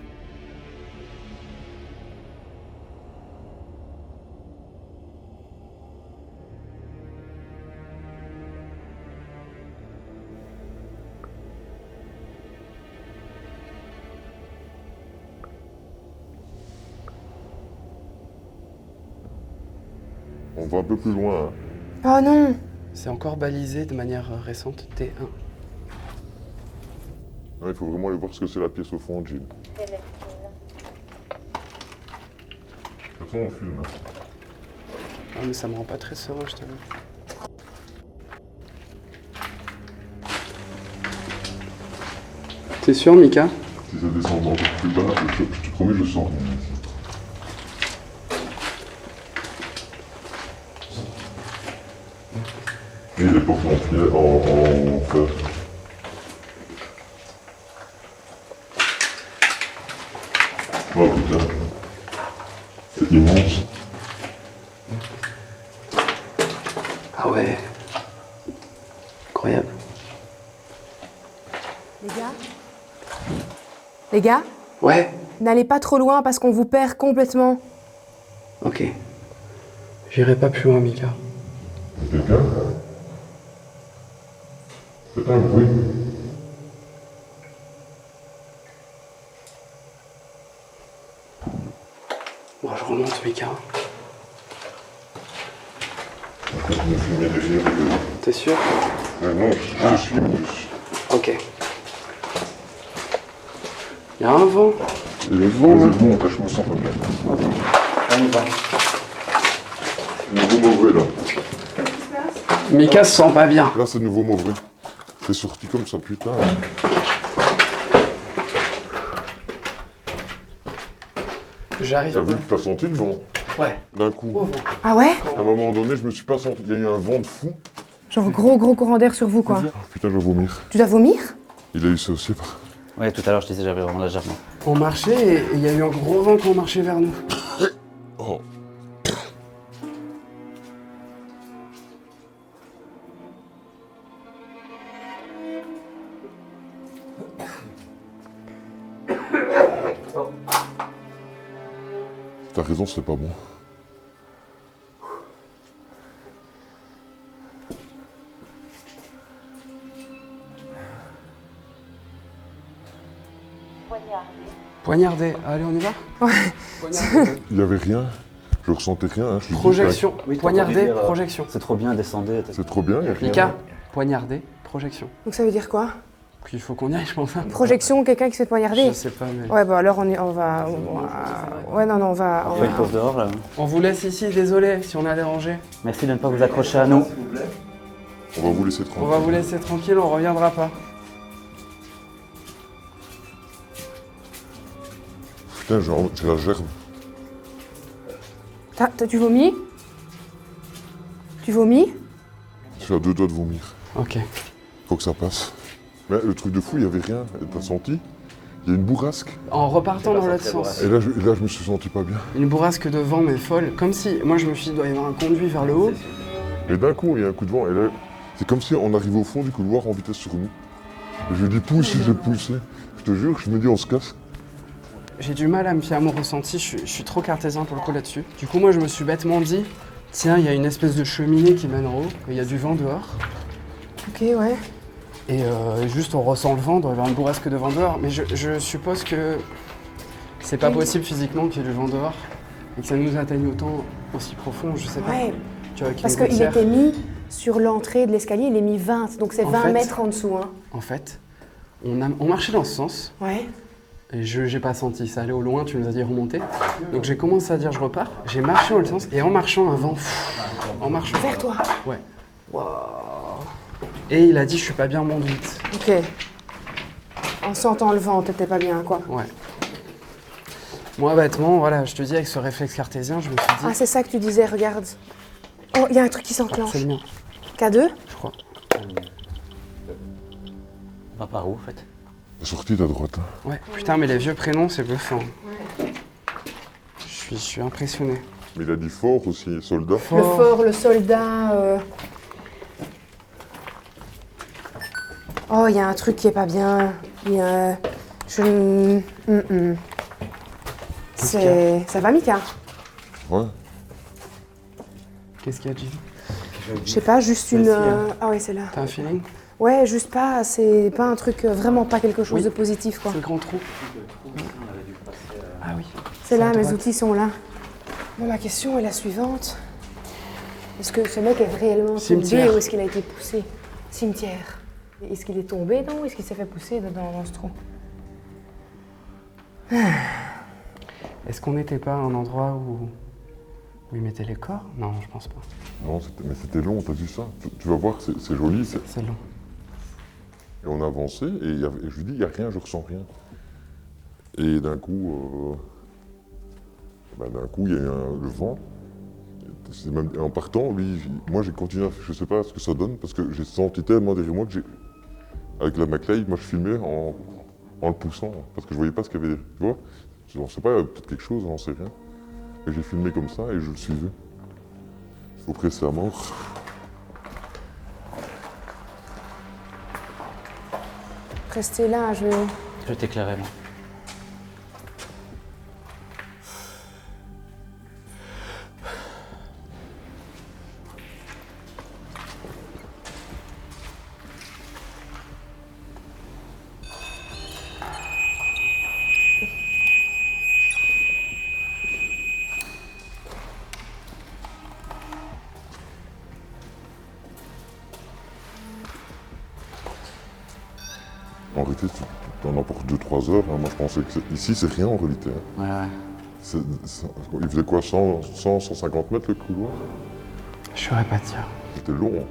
On va un peu plus loin, hein. Oh non! C'est encore balisé de manière récente T1. Il faut vraiment aller voir ce que c'est la pièce au fond, Jim. Célestine. De toute façon, on filme. Ah mais ça me rend pas très serein, je t'avoue. T'es sûr, Mika? Si ça descend encore plus bas, je te promets, je sens. Et les portes en fer. Oh putain. C'est immense. Ah ouais. Incroyable. Les gars, Ouais. n'allez pas trop loin parce qu'on vous perd complètement. Ok. J'irai pas plus loin, Mika. Quelqu'un? C'est un bruit. Bon, je remonte, Mika. Je me filmer derrière. T'es sûr? Non, je suis plus. Ok. Il y a un vent. Le vent, là. Je me sens pas bien. On y va. Nouveau mauvais, là. Mika se sent pas bien. Là, c'est nouveau mauvais. C'est sorti comme ça, putain. J'arrive. T'as vu que t'as senti le vent? Ouais. D'un coup. Au vent. Ah ouais? À un moment donné, je me suis pas senti. Il y a eu un vent de fou. Genre gros courant d'air sur vous, quoi. Ah, putain, je vais vomir. Tu dois vomir? Il a eu ça aussi. Ouais, tout à l'heure, je disais j'avais vraiment légèrement. On marchait et il y a eu un gros vent quand on marchait vers nous. Oh. T'as raison, c'est pas bon. Poignardé. Allez, on y va? Il y avait rien. Je ressentais rien. Hein. Je te dis, Projection. Oui, t'as Poignardé, entendu dire, projection. C'est trop bien, descendez. C'est trop bien. Il y a rien. Mika, poignardé, projection. Donc ça veut dire quoi? Puis il faut qu'on y aille, je pense. Projection, quelqu'un qui se fait poignarder? Je sais pas, mais... Ouais, bah alors on va... Ouais, non, on va... On fait une pause dehors, là. On vous laisse ici, désolé si on a dérangé. Merci de ne pas vous accrocher à nous. On va vous laisser tranquille. On va vous laisser tranquille, on reviendra pas. Putain, j'ai la gerbe. Tu vomis? Tu vomis? Je suis à 2 doigts de vomir. Ok. Faut que ça passe. Mais le truc de fou, il y avait rien. T'as senti? Il y a une bourrasque. En repartant dans l'autre sens. Et là, je me suis senti pas bien. Une bourrasque de vent, mais folle. Comme si, moi je me suis dit, il doit y avoir un conduit vers le haut. Et d'un coup, il y a un coup de vent. Et là, c'est comme si on arrivait au fond du couloir en vitesse sur nous. Et je dis pousse, j'ai poussé. Je te jure, je me dis on se casse. J'ai du mal à me fier à mon ressenti, je suis trop cartésien pour le coup là-dessus. Du coup, moi je me suis bêtement dit, tiens, il y a une espèce de cheminée qui mène en haut, il y a du vent dehors. Ok, ouais. Et juste on ressent le vent, il doit y avoir une bourrasque de vent dehors. Mais je suppose que c'est pas possible physiquement qu'il y ait du vent dehors et que ça nous atteigne autant aussi profond, je sais pas. Ouais, Tu vois, avec parce une qu'il gouttière. était mis sur l'entrée de l'escalier, il est mis 20, donc c'est En 20 fait- mètres en dessous. Hein. En fait, on marchait dans ce sens. Ouais. Et j'ai pas senti, ça allait au loin, tu nous as dit remonter. Donc j'ai commencé à dire je repars, j'ai marché dans le sens, et en marchant un vent, en marchant. Vers toi. Ouais. Et il a dit je suis pas bien, monte vite. Ok. En sentant le vent, t'étais pas bien, quoi. Ouais. Moi bêtement, voilà, je te dis avec ce réflexe cartésien, je me suis dit, Ah, c'est ça que tu disais, regarde. Oh, il y a un truc qui s'enclenche. c'est le mien, K2? je crois. On va par où, en fait? La sortie d'à droite. Hein. Ouais, putain mais les vieux prénoms c'est bluffant. Je suis impressionné. Mais il a dit fort aussi, soldat. Le fort, le soldat. Oh, il y a un truc qui est pas bien. Il y a. C'est. Ça va, Mika? Ouais. Qu'est-ce qu'il y a, Jim? Je sais pas, juste une. Ah oui, c'est là. T'as un feeling? Ouais, juste pas. C'est pas un truc. Vraiment pas quelque chose Oui. de positif, quoi. C'est le grand trou. Ah oui. C'est là, à mes droite. outils sont là. Bon, ma question est la suivante. Est-ce que ce mec est réellement Cimetière. tombé ou est-ce qu'il a été poussé? Cimetière. Est-ce qu'il est tombé dedans ou est-ce qu'il s'est fait pousser dedans dans ce trou? Est-ce qu'on n'était pas à un endroit où ils mettaient les corps? Non, je pense pas. Non, mais c'était long, t'as vu ça? Tu vas voir, c'est joli. C'est long. Et on a avancé, et je lui dis, il n'y a rien, je ressens rien. Et d'un coup, il y a eu le vent. Et en partant, lui, moi j'ai continué, je sais pas ce que ça donne, parce que j'ai senti tellement derrière moi que avec la MacLeod, moi je filmais en le poussant, parce que je voyais pas ce qu'il y avait, tu vois. On sait pas, il y avait peut-être quelque chose, on sait rien. Et j'ai filmé comme ça et je le suivais. Il faut presser à mort. Restez là, je vais. Je vais t'éclairer, moi. En réalité, tu en as pour 2-3 heures. Hein. Moi, je pensais que ici, c'est rien en réalité. Hein. Ouais, ouais. Il faisait quoi, 150 mètres le couloir? Je saurais pas te dire. C'était long. Hein.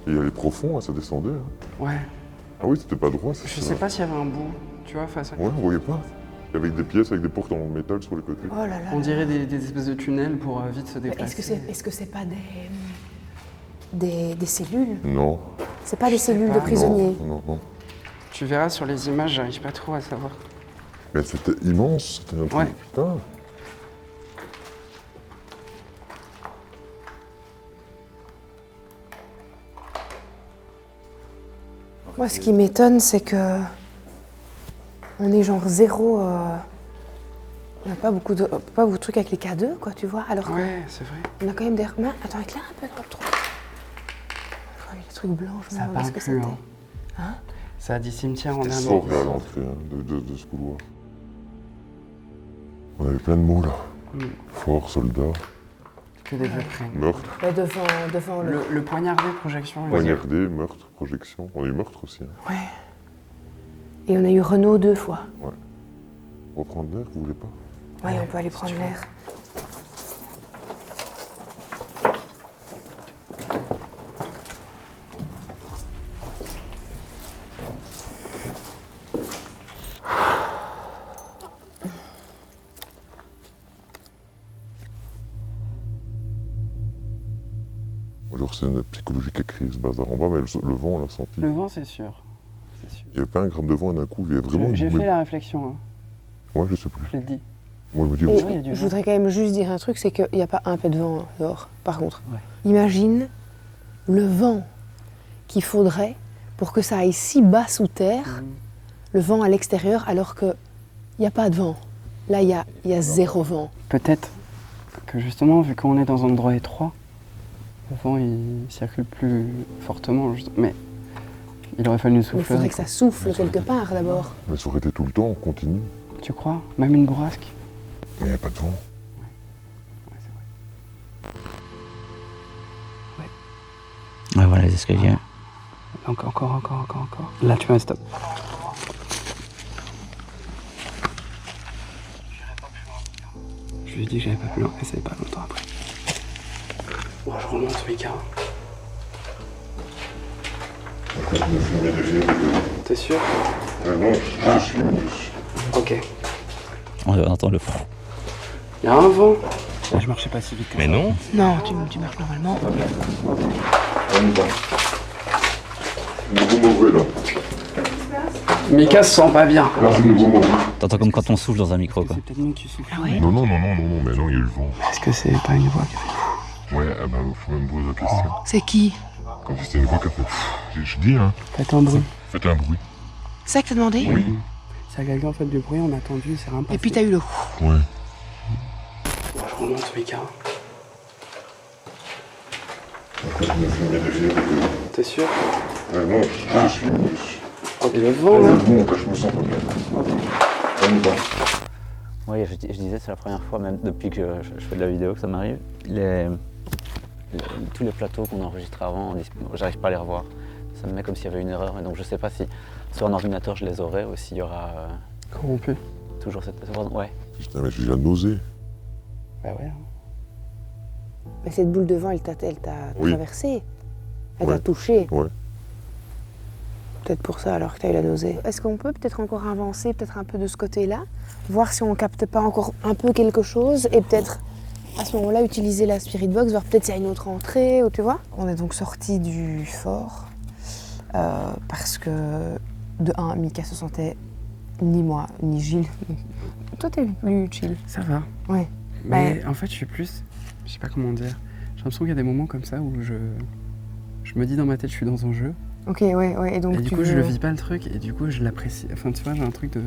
Et il y avait profond, hein, ça descendait. Hein. Ouais. Ah oui, c'était pas droit. Je sais pas s'il y avait un bout, tu vois, face à... Ouais, on voyait pas. Il y avait des pièces avec des portes en métal sur les côtés. Oh là là. On dirait des espèces de tunnels pour vite se Mais déplacer. est-ce que c'est pas des cellules? Non. C'est pas des cellules de prisonniers. Non, non, non. Tu verras sur les images, j'arrive pas trop à savoir. Mais c'était immense, c'était un truc, Ouais. putain. Moi, ce qui m'étonne, c'est que on est genre zéro. On n'a pas beaucoup de trucs avec les K2, quoi, tu vois. Alors Ouais, c'est vrai. qu'on a quand même des. Mais attends, éclaire un peu dans le trou. Je vois les trucs blancs, je me Ça demande parle ce que plus, c'était. hein. Hein? Ça a dit cimetière en C'était dernier. fort là à l'entrée de ce couloir. On avait plein de mots là. Fort, soldat, Que des vieux prénoms. meurtre, Ouais, devant le. Le poignardé, projection. il va dire. poignardé, meurtre, projection. On a eu meurtre aussi. Hein. Ouais. Et on a eu Renault 2 fois. Reprendre l'air, vous voulez pas? Ouais, on peut aller prendre l'air. Alors c'est une psychologique écrit ce bazar en bas, mais le vent on l'a senti. Le vent, c'est sûr. C'est sûr. Il n'y avait pas un gramme de vent et d'un coup, il y avait vraiment... J'ai fait la réflexion, hein. Ouais, je sais plus. Je l'ai dit. Moi, je me dis, Et Ouais, il y a du je vent. voudrais quand même juste dire un truc, c'est qu'il n'y a pas un pet de vent dehors, par contre. Ouais. Imagine le vent qu'il faudrait pour que ça aille si bas sous terre, le vent à l'extérieur, alors qu'il n'y a pas de vent. Là, il y a zéro vent. Peut-être que justement, vu qu'on est dans un endroit étroit, le vent il circule plus fortement. Mais il aurait fallu Il souffler. faudrait que ça souffle quelque part d'abord. mais ça aurait été tout le temps, on continue. Tu crois? Même une bourrasque? Mais il n'y a pas de vent. Ouais, c'est vrai. Ouais, voilà les escaliers. Encore. Là, tu mets un stop. Je lui ai dit que j'avais pas plus loin, et c'est pas longtemps après. Bon, je remonte, Mika. T'es sûr? Non, je suis... Ok. On entend le fond. Il y a un vent. Là, je marchais pas si vite. Mais non. Non, tu marches normalement. On y va. Nouveau mauvais là. Mika se sent pas bien. Là, c'est nouveau mauvais. T'entends comme quand on souffle dans un micro, quoi. C'est peut-être moi qui souffle. Ah ouais? Non, mais non, il y a eu le vent. Est-ce que c'est pas une voix qui fait... Ouais, ah bah, faut même poser la question. C'est qui? Comme si c'était une voix qui a fait... Je dis, hein, Faites un bruit. faites un bruit. C'est ça que t'as demandé? Oui. Ça a quelqu'un fait du bruit, on a attendu, c'est rien passé. Et puis t'as eu le... Ouais. Bon, je remonte, Mika. T'es sûr? Non, je suis... Et le vent, là? Bon, je me sens pas bien. On y va. Oui, je disais, c'est la première fois, même depuis que je fais de la vidéo, que ça m'arrive. Tous les plateaux qu'on a enregistrés avant, j'arrive pas à les revoir. Ça me met comme s'il y avait une erreur, et donc je sais pas si sur un ordinateur je les aurai ou s'il y aura Corrompu. toujours cette... Ouais. Putain, mais j'ai déjà nausé. Bah ouais. Mais cette boule de vent, elle t'a Oui. traversé. Elle Ouais. t'a touché. Ouais. Peut-être pour ça alors que t'as eu la nausée. Est-ce qu'on peut peut-être encore avancer peut-être un peu de ce côté-là, voir si on capte pas encore un peu quelque chose et peut-être à ce moment-là utiliser la spirit box, voir peut-être s'il y a une autre entrée ou tu vois. On est donc sorti du fort parce que de un, Mika se sentait ni moi ni Gilles. Toi t'es plus chill. Ça va. Ouais. Mais en fait, je suis plus... Je sais pas comment dire. J'ai l'impression qu'il y a des moments comme ça où je me dis dans ma tête, je suis dans un jeu. Ok, ouais. Et donc Et du tu coup, je veux- le vis pas le truc, et du coup, je l'apprécie. Enfin, tu vois, j'ai un truc de...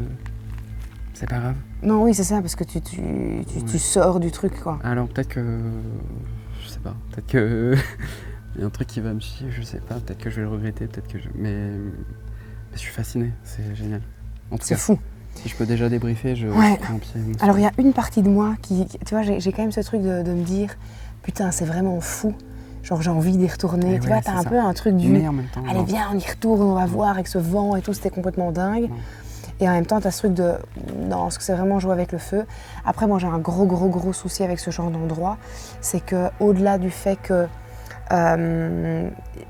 C'est pas grave. Non, oui, c'est ça, parce que tu sors du truc, quoi. Alors, peut-être que... Je sais pas. Peut-être que... Il y a un truc qui va me chier, je sais pas. Peut-être que je vais le regretter, peut-être que je... Mais je suis fasciné, c'est génial. En tout C'est cas, fou. si je peux déjà débriefer, je Ouais. prends un pied. mon Alors, il y souffle. a une partie de moi qui... Tu vois, j'ai quand même ce truc de me dire, putain, c'est vraiment fou. Genre, j'ai envie d'y retourner. Et Tu ouais, vois, t'as c'est un ça. peu un truc du... Mais en même temps... Allez, non. viens, on y retourne, on va voir avec ce vent et tout, c'était complètement dingue. Non. Et en même temps, t'as ce truc de... Non, est-ce que c'est vraiment jouer avec le feu? Après, moi, j'ai un gros souci avec ce genre d'endroit. C'est que au-delà du fait que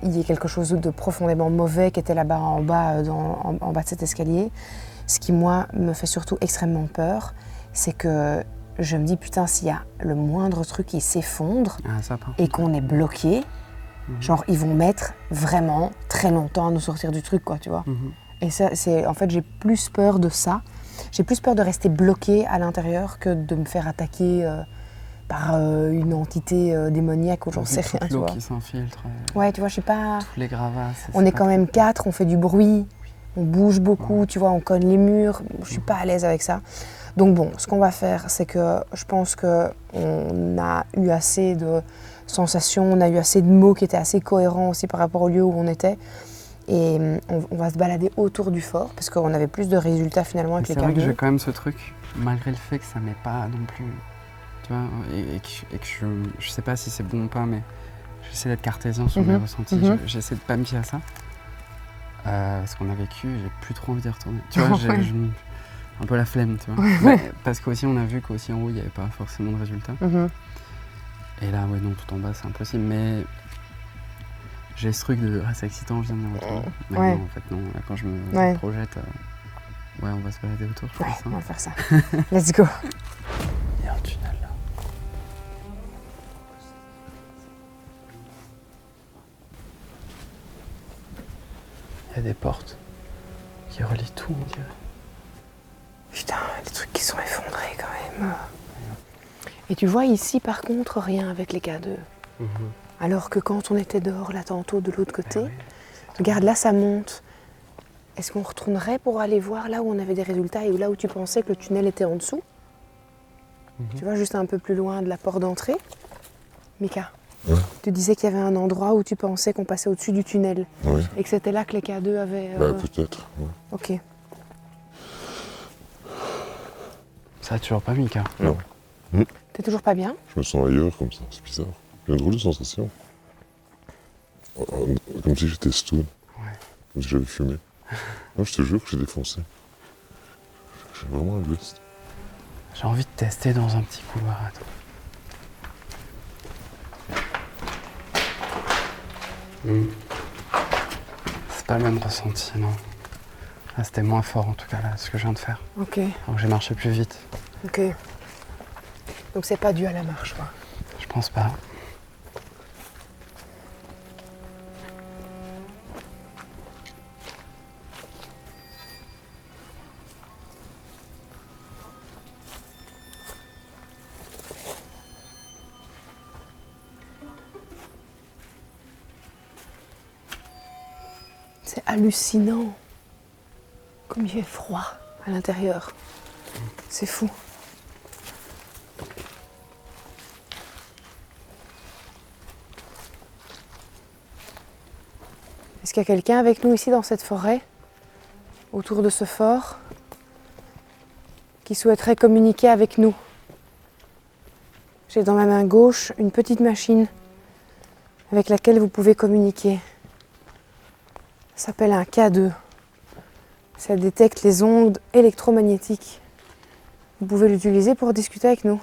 il y ait quelque chose de profondément mauvais qui était là-bas en bas, en bas de cet escalier, ce qui, moi, me fait surtout extrêmement peur, c'est que je me dis, putain, s'il y a le moindre truc qui s'effondre Ah, ça, par et qu'on est bloqué, genre, ils vont mettre vraiment très longtemps à nous sortir du truc, quoi, tu vois. Mhm. Et ça, en fait, j'ai plus peur de ça. J'ai plus peur de rester bloquée à l'intérieur que de me faire attaquer par une entité démoniaque ou j'en sais rien. Toute Tu l'eau vois. qui s'infiltre, Ouais, tu vois, je sais pas. tous les gravats. On est quand même 4, on fait du bruit, on bouge beaucoup, tu vois, on cogne les murs. Je suis pas à l'aise avec ça. Donc bon, ce qu'on va faire, c'est que je pense qu'on a eu assez de sensations, on a eu assez de mots qui étaient assez cohérents aussi par rapport au lieu où on était. Et on va se balader autour du fort parce qu'on avait plus de résultats finalement avec les C'est vrai que cadeaux. j'ai quand même ce truc, malgré le fait que ça m'est pas non plus, tu vois, et que je sais pas si c'est bon ou pas, mais j'essaie d'être cartésien sur mes ressentis. J'essaie de pas me fier à ça. Parce qu'on a vécu, j'ai plus trop envie d'y retourner. Tu vois, j'ai un peu la flemme, tu vois. Parce qu'aussi on a vu qu'aussi en haut il n'y avait pas forcément de résultats. Et là, ouais, non, tout en bas c'est impossible, mais j'ai ce truc de c'est excitant, je viens de retourner. Mais non, en fait, non, là, quand je me projette, ouais, on va se balader autour, je pense. On va faire ça. Let's go. Il y a un tunnel là. Il y a des portes qui relient tout, on dirait. Putain, les trucs qui sont effondrés quand même. Et tu vois ici par contre rien avec les K2. Alors que quand on était dehors là tantôt de l'autre côté, regarde là ça monte. Est-ce qu'on retournerait pour aller voir là où on avait des résultats et là où tu pensais que le tunnel était en dessous? Tu vois, juste un peu plus loin de la porte d'entrée. Mika, tu disais qu'il y avait un endroit où tu pensais qu'on passait au-dessus du tunnel. Et que c'était là que les K2 avaient... Peut-être, ouais. Ok. Ça va toujours pas, Mika? Non. T'es toujours pas bien? Je me sens ailleurs comme ça, c'est bizarre. J'ai une drôle de sensation. Comme si j'étais stone. Comme si j'avais fumé. Non, je te jure que j'ai défoncé. J'ai vraiment un ghost. J'ai envie de tester dans un petit couloir. C'est pas le même ressenti, non. Là, c'était moins fort en tout cas, là, ce que je viens de faire. Ok. Alors j'ai marché plus vite. Ok. Donc c'est pas dû à la marche, quoi. Je pense pas. C'est hallucinant. Comme il fait froid à l'intérieur. C'est fou. Est-ce qu'il y a quelqu'un avec nous ici dans cette forêt, autour de ce fort, qui souhaiterait communiquer avec nous? J'ai dans ma main gauche une petite machine avec laquelle vous pouvez communiquer. Ça s'appelle un K2. Ça détecte les ondes électromagnétiques. Vous pouvez l'utiliser pour discuter avec nous.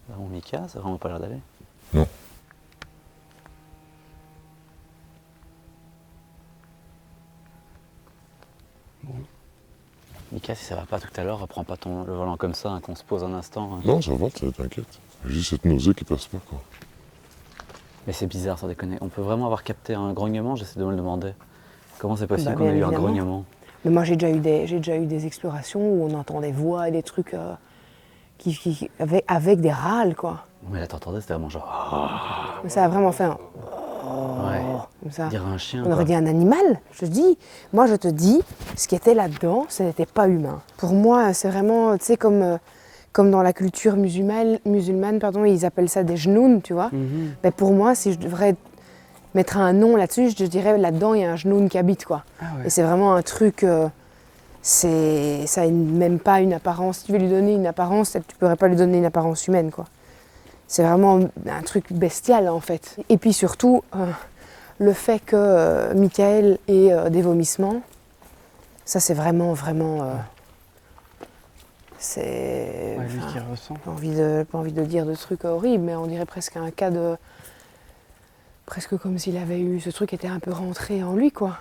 Bon, Mika, ça n'a vraiment pas l'air d'aller. Non. Mika, si ça va pas tout à l'heure, reprends pas le volant comme ça, hein, qu'on se pose un instant. Hein. Non, ça va, t'inquiète. J'ai juste cette nausée qui passe pas, quoi. Mais c'est bizarre, sans déconner. On peut vraiment avoir capté un grognement, j'essaie de me le demander. Comment c'est possible Bah, qu'on ait bien eu un évidemment. grognement? Mais moi j'ai déjà eu des explorations où on entend des voix et des trucs avec des râles, quoi. Mais là, t'entendais, c'était vraiment genre. Mais ça a vraiment fait un... Ouais. Comme ça. Dire un chien. On aurait quoi. dit un animal, je te dis, ce qui était là-dedans, ce n'était pas humain. Pour moi, c'est vraiment, tu sais, comme dans la culture musulmane, ils appellent ça des genoun, tu vois. Mais pour moi, si je devrais mettre un nom là-dessus, je dirais là-dedans, il y a un genoun qui habite, quoi. Ah ouais. Et c'est vraiment un truc, ça n'a même pas une apparence. Si tu veux lui donner une apparence, tu ne pourrais pas lui donner une apparence humaine, quoi. C'est vraiment un truc bestial, en fait. Et puis surtout, le fait que Michael ait des vomissements, ça c'est vraiment... c'est... Ouais, lui qui ressent. Pas envie de dire de trucs horribles, mais on dirait presque un cas de... Presque comme s'il avait eu... Ce truc était un peu rentré en lui, quoi.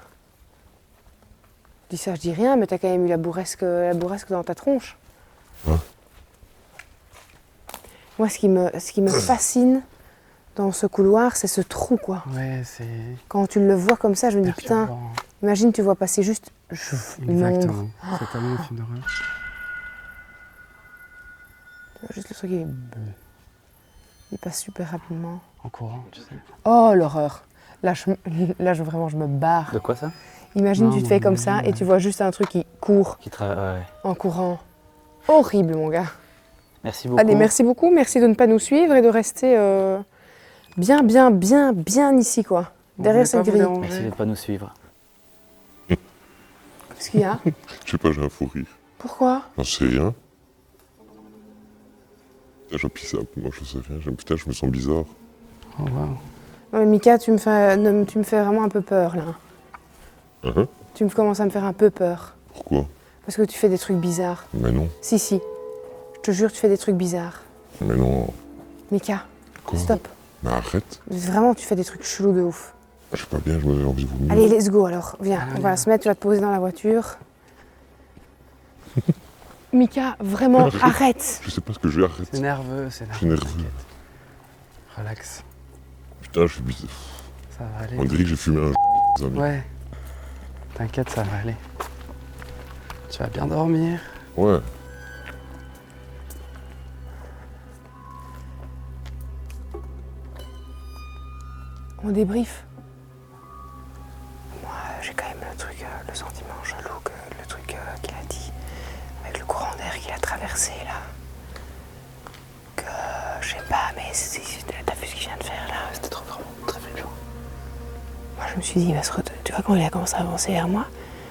Je dis ça, je dis rien, mais t'as quand même eu la bourresque dans ta tronche. Ouais. Moi, ce qui me fascine dans ce couloir, c'est ce trou, quoi. Ouais, c'est Quand tu le vois comme ça, je me dis, putain, perturbant. imagine, tu vois passer juste une ombre. Exactement. C'est tellement un film d'horreur. Juste le truc, il passe super rapidement. En courant, tu sais. Oh, l'horreur. Là, vraiment, je me barre. De quoi ça? Imagine, Non, tu te fais comme mais ça ouais. et tu vois juste un truc qui court Ouais. en courant. Horrible, mon gars. Merci beaucoup. Allez, merci beaucoup. Merci de ne pas nous suivre et de rester bien ici, quoi. On Derrière voulait cette pas vous grille. déranger. Merci de ne pas nous suivre. Qu'est-ce qu'il y a? Je sais pas, j'ai un fou rire. Pourquoi? J'en sais rien. Putain, j'en pisse un peu, moi je sais rien. Putain, je me sens bizarre. Oh waouh. Non, mais Mika, tu me fais vraiment un peu peur, là. Hein? Tu commences à me faire un peu peur. Pourquoi? Parce que tu fais des trucs bizarres. Mais non, Si. Je te jure, tu fais des trucs bizarres. mais non. Mika, Quoi? stop. Mais arrête. Vraiment, tu fais des trucs chelous de ouf. Je suis pas bien, j'ai envie de vomir. Allez, let's go alors. Viens, Allez, on on va y va. se mettre, tu vas te poser dans la voiture. Mika, vraiment, arrête. Je sais pas ce que j'ai, arrête. C'est nerveux, c'est Je suis nerveux. nerveux. Relax. Putain, je suis bizarre. Ça va aller. On dirait que j'ai fumé un les amis. Ouais. T'inquiète, ça va aller. Tu vas bien dormir. Ouais. On débrief. Moi, j'ai quand même le sentiment jaloux que le truc qu'il a dit, avec le courant d'air qu'il a traversé là. Que je sais pas, mais t'as vu ce qu'il vient de faire là? C'était trop vraiment très violent. Moi, je me suis dit, il va se tu vois, quand il a commencé à avancer vers moi,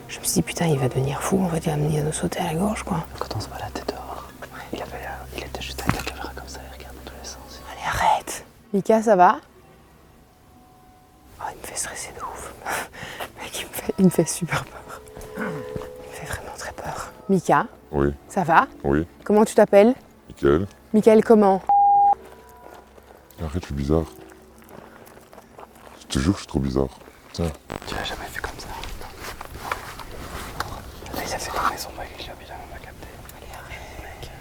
je me suis dit, putain, il va devenir fou, on va dire, il va nous sauter à la gorge, quoi. Quand on se baladait dehors, il était juste avec la caméra comme ça, il regarde dans tous les sens. Allez, arrête. Mika, ça va? Oh, il me fait stresser de ouf. Mec, il me fait super peur. Il me fait vraiment très peur. Mika, Oui, ça va? oui. Comment tu t'appelles? Mickaël. Mickaël comment? Arrête, je suis bizarre. Je te jure que je suis trop bizarre. Tiens. Tu l'as jamais fait comme ça. Là, il a fait tourner son bac avec la bilan, on va capter. Allez, arrête, mec.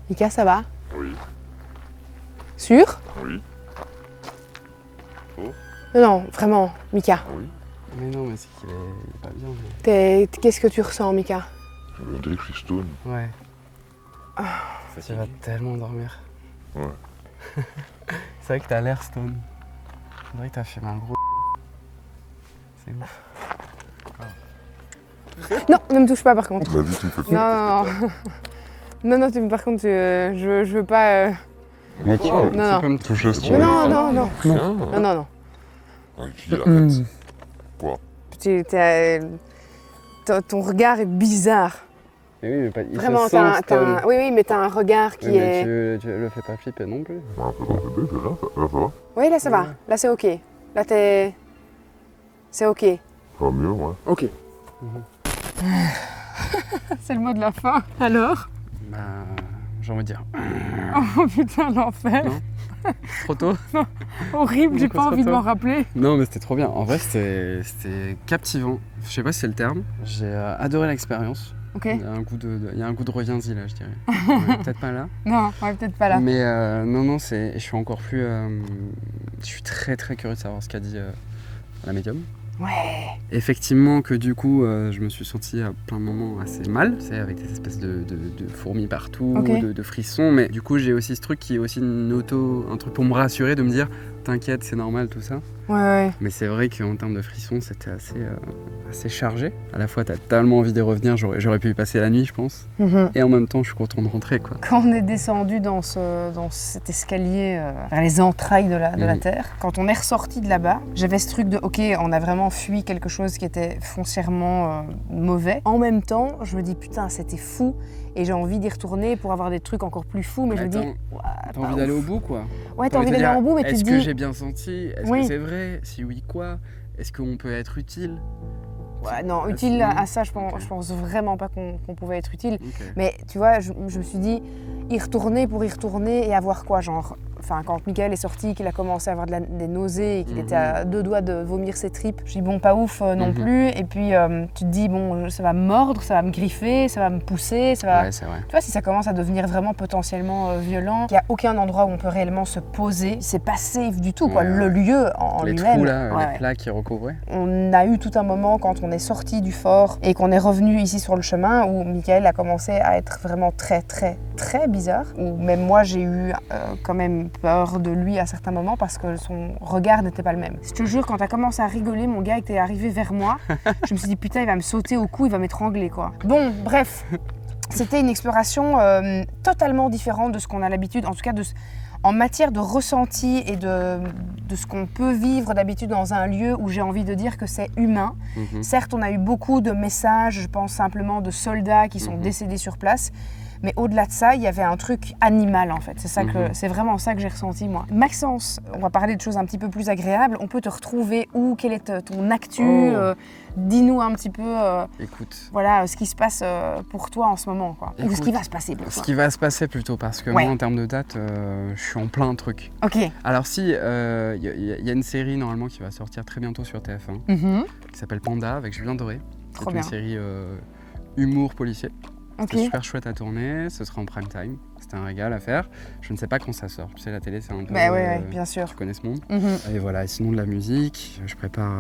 Mika, ça va? Oui, Sûr? oui, Non, vraiment, Mika. oui. Mais non, mais c'est qu'il est pas bien. Mais... Qu'est-ce que tu ressens, Mika? On dirait que je suis stone. Ouais. Tu vas tellement dormir. Ouais. C'est vrai que t'as l'air stone. On dirait que t'as fait un gros. C'est ouf. Non, ne me touche pas par contre. Vas-y, tu me fais Non, par contre, je veux pas... Mec, Oh, Non, non. peux me toucher ce Non. Rien. Non. Ah, puis arrête. Ton regard est bizarre. Mais oui, mais pas. Il Vraiment, se sent stone. oui, mais t'as un regard qui Oui, est... mais tu le fais pas flipper non plus. Bah, ça va. Oui, là ça va. Ouais. Là c'est ok. Là t'es... C'est ok. Ça va mieux, ouais. Ok. C'est le mot de la fin. Alors? Bah, j'ai envie de dire. Oh putain, l'enfer. Non. Trop tôt? Horrible, j'ai Pourquoi pas trop envie de tôt m'en rappeler. Non, mais c'était trop bien. En vrai, c'était captivant. Je sais pas si c'est le terme. J'ai adoré l'expérience. Ok. Il y a un goût de Royenzi là, je dirais. Ouais, peut-être pas là. Non, ouais, peut-être pas là. Mais non, je suis encore plus. Je suis très très curieux de savoir ce qu'a dit la médium. Ouais. Effectivement que du coup, je me suis senti à plein de moments assez mal, tu sais, avec des espèces de fourmis partout, Ok. de frissons. Mais du coup, j'ai aussi ce truc qui est aussi un truc pour me rassurer, de me dire, t'inquiète, c'est normal tout ça. Ouais. Mais c'est vrai qu'en termes de frissons, c'était assez chargé. À la fois, t'as tellement envie d'y revenir, j'aurais pu y passer la nuit, je pense. Mhm. Et en même temps, je suis content de rentrer, quoi. Quand on est descendu dans cet escalier vers les entrailles de la Terre, quand on est ressorti de là-bas, j'avais ce truc de ok, on a vraiment fui quelque chose qui était foncièrement mauvais. En même temps, je me dis putain, c'était fou et j'ai envie d'y retourner pour avoir des trucs encore plus fous, mais je me dis. T'as envie d'aller au bout, quoi. Ouais, t'as envie d'aller au bout, mais tu te est-ce dis. que j'ai bien senti? Est-ce Oui. que c'est vrai? Si oui, quoi? Est-ce qu'on peut être utile? Ouais, non, Ah, utile si. à ça, je pense, Ok. je pense vraiment pas qu'on pouvait être utile. Ok. Mais tu vois, je me suis dit, y retourner pour y retourner et avoir quoi, genre quand Michael est sorti, qu'il a commencé à avoir des nausées et qu'il était à 2 doigts de vomir ses tripes, je dis bon, pas ouf non plus. Et puis tu te dis bon, ça va me mordre, ça va me griffer, ça va me pousser, ça va. Ouais, c'est vrai. Tu vois, si ça commence à devenir vraiment potentiellement violent, il n'y a aucun endroit où on peut réellement se poser. C'est pas safe du tout, quoi. Ouais, Le lieu en les lui-même. trous là, les plaques qui recouvraient. On a eu tout un moment quand on est sorti du fort et qu'on est revenu ici sur le chemin où Michael a commencé à être vraiment très bizarre. Où même moi j'ai eu quand même peur de lui à certains moments parce que son regard n'était pas le même. Je te jure, quand t'as commencé à rigoler, mon gars était arrivé vers moi. Je me suis dit putain, il va me sauter au cou, il va m'étrangler quoi. Bon, bref. C'était une exploration totalement différente de ce qu'on a l'habitude, en tout cas en matière de ressenti et de ce qu'on peut vivre d'habitude dans un lieu où j'ai envie de dire que c'est humain. Certes, on a eu beaucoup de messages, je pense simplement de soldats qui sont décédés sur place, mais au-delà de ça, il y avait un truc animal en fait. C'est vraiment ça que j'ai ressenti moi. Maxence, on va parler de choses un petit peu plus agréables. On peut te retrouver où? Quelle est ton actu? Dis-nous un petit peu Écoute. Voilà, ce qui se passe pour toi en ce moment, quoi. Ou ce qui va se passer pour toi. Ce qui va se passer plutôt, parce que moi, en termes de date, je suis en plein truc. Ok. Alors si, y a une série normalement qui va sortir très bientôt sur TF1, qui s'appelle Panda, avec Julien Doré. C'est une série humour policier. C'était super chouette à tourner, ce sera en prime time. C'était un régal à faire. Je ne sais pas quand ça sort. Tu sais, la télé, c'est un peu... ouais, bien sûr. Tu connais ce monde. Et voilà, et sinon de la musique, je prépare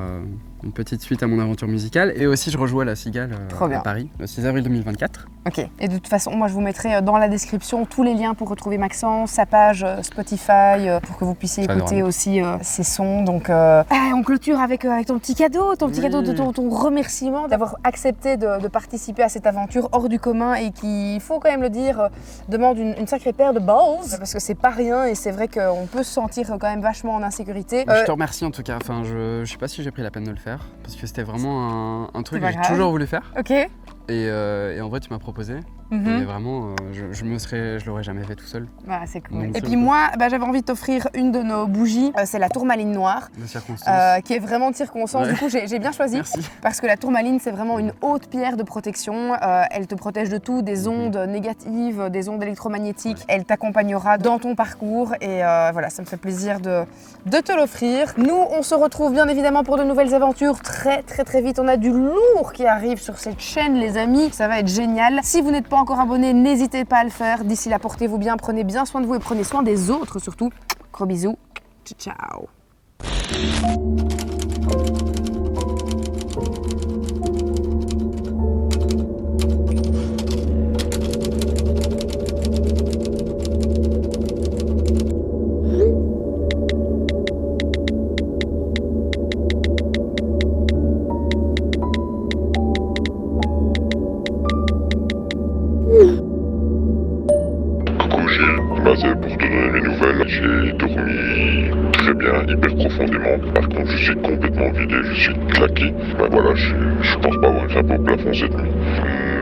une petite suite à mon aventure musicale. Et aussi, je rejoue à La Cigale à Paris, le 6 avril 2024. Ok. Et de toute façon, moi, je vous mettrai dans la description tous les liens pour retrouver Maxence, sa page Spotify, pour que vous puissiez écouter aussi ses sons. Donc, on clôture avec ton petit cadeau, cadeau de ton remerciement d'avoir accepté de participer à cette aventure hors du commun et qui, il faut quand même le dire, demande une sacrée paire de balls, parce que c'est pas rien et c'est vrai qu'on peut se sentir quand même vachement en insécurité. Je te remercie en tout cas. Enfin, je sais pas si j'ai pris la peine de le faire, parce que c'était vraiment un truc que j'ai toujours voulu faire. Ok. Et en vrai, tu m'as proposé. Et vraiment, je l'aurais jamais fait tout seul. Bah, c'est cool. Et puis moi, j'avais envie de t'offrir une de nos bougies. C'est la tourmaline noire. De circonstance. Qui est vraiment de circonstance. Ouais. Du coup, j'ai bien choisi. Merci. Parce que la tourmaline, c'est vraiment une haute pierre de protection. Elle te protège de tout, des ondes négatives, des ondes électromagnétiques. Ouais. Elle t'accompagnera dans ton parcours. Et voilà, ça me fait plaisir de te l'offrir. Nous, on se retrouve bien évidemment pour de nouvelles aventures très vite. On a du lourd qui arrive sur cette chaîne, les amis. Ça va être génial. Si vous n'êtes pas encore abonné, n'hésitez pas à le faire. D'ici là, portez-vous bien, prenez bien soin de vous et prenez soin des autres surtout. Gros bisous. Ciao. C'est pour te donner mes nouvelles. J'ai dormi très bien, hyper profondément. Par contre, je suis complètement vidé, je suis claqué. Voilà, je pense pas avoir grimpé au plafond cette nuit.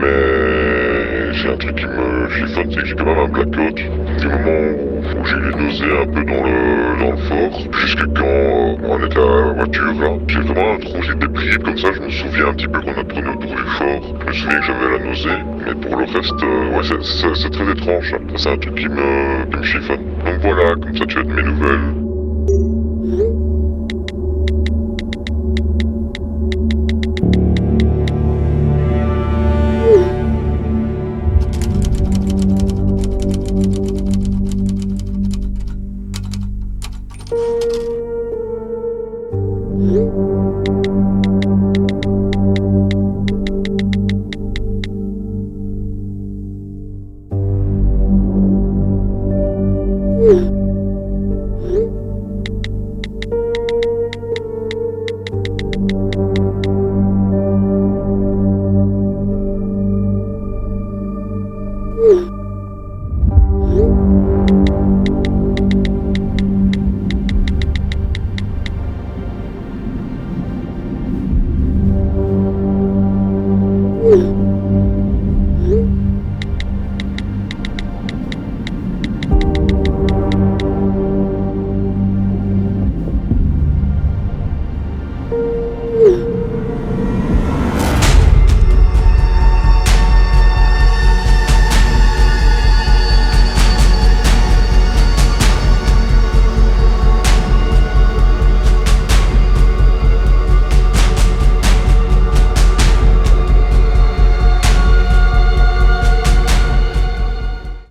Mais j'ai un truc qui me chiffonne, c'est que j'ai quand même un blackout. Du moment où j'ai les nausées un peu dans le fort, jusque quand on était à la voiture, là, j'ai vraiment un trou, j'ai des bribes comme ça. Je me souviens un petit peu qu'on a tourné autour du fort. Je me souviens que j'avais la nausée. Mais pour le reste, c'est très étrange. C'est un truc qui me chiffonne. Donc voilà, comme ça tu as de mes nouvelles. Yeah.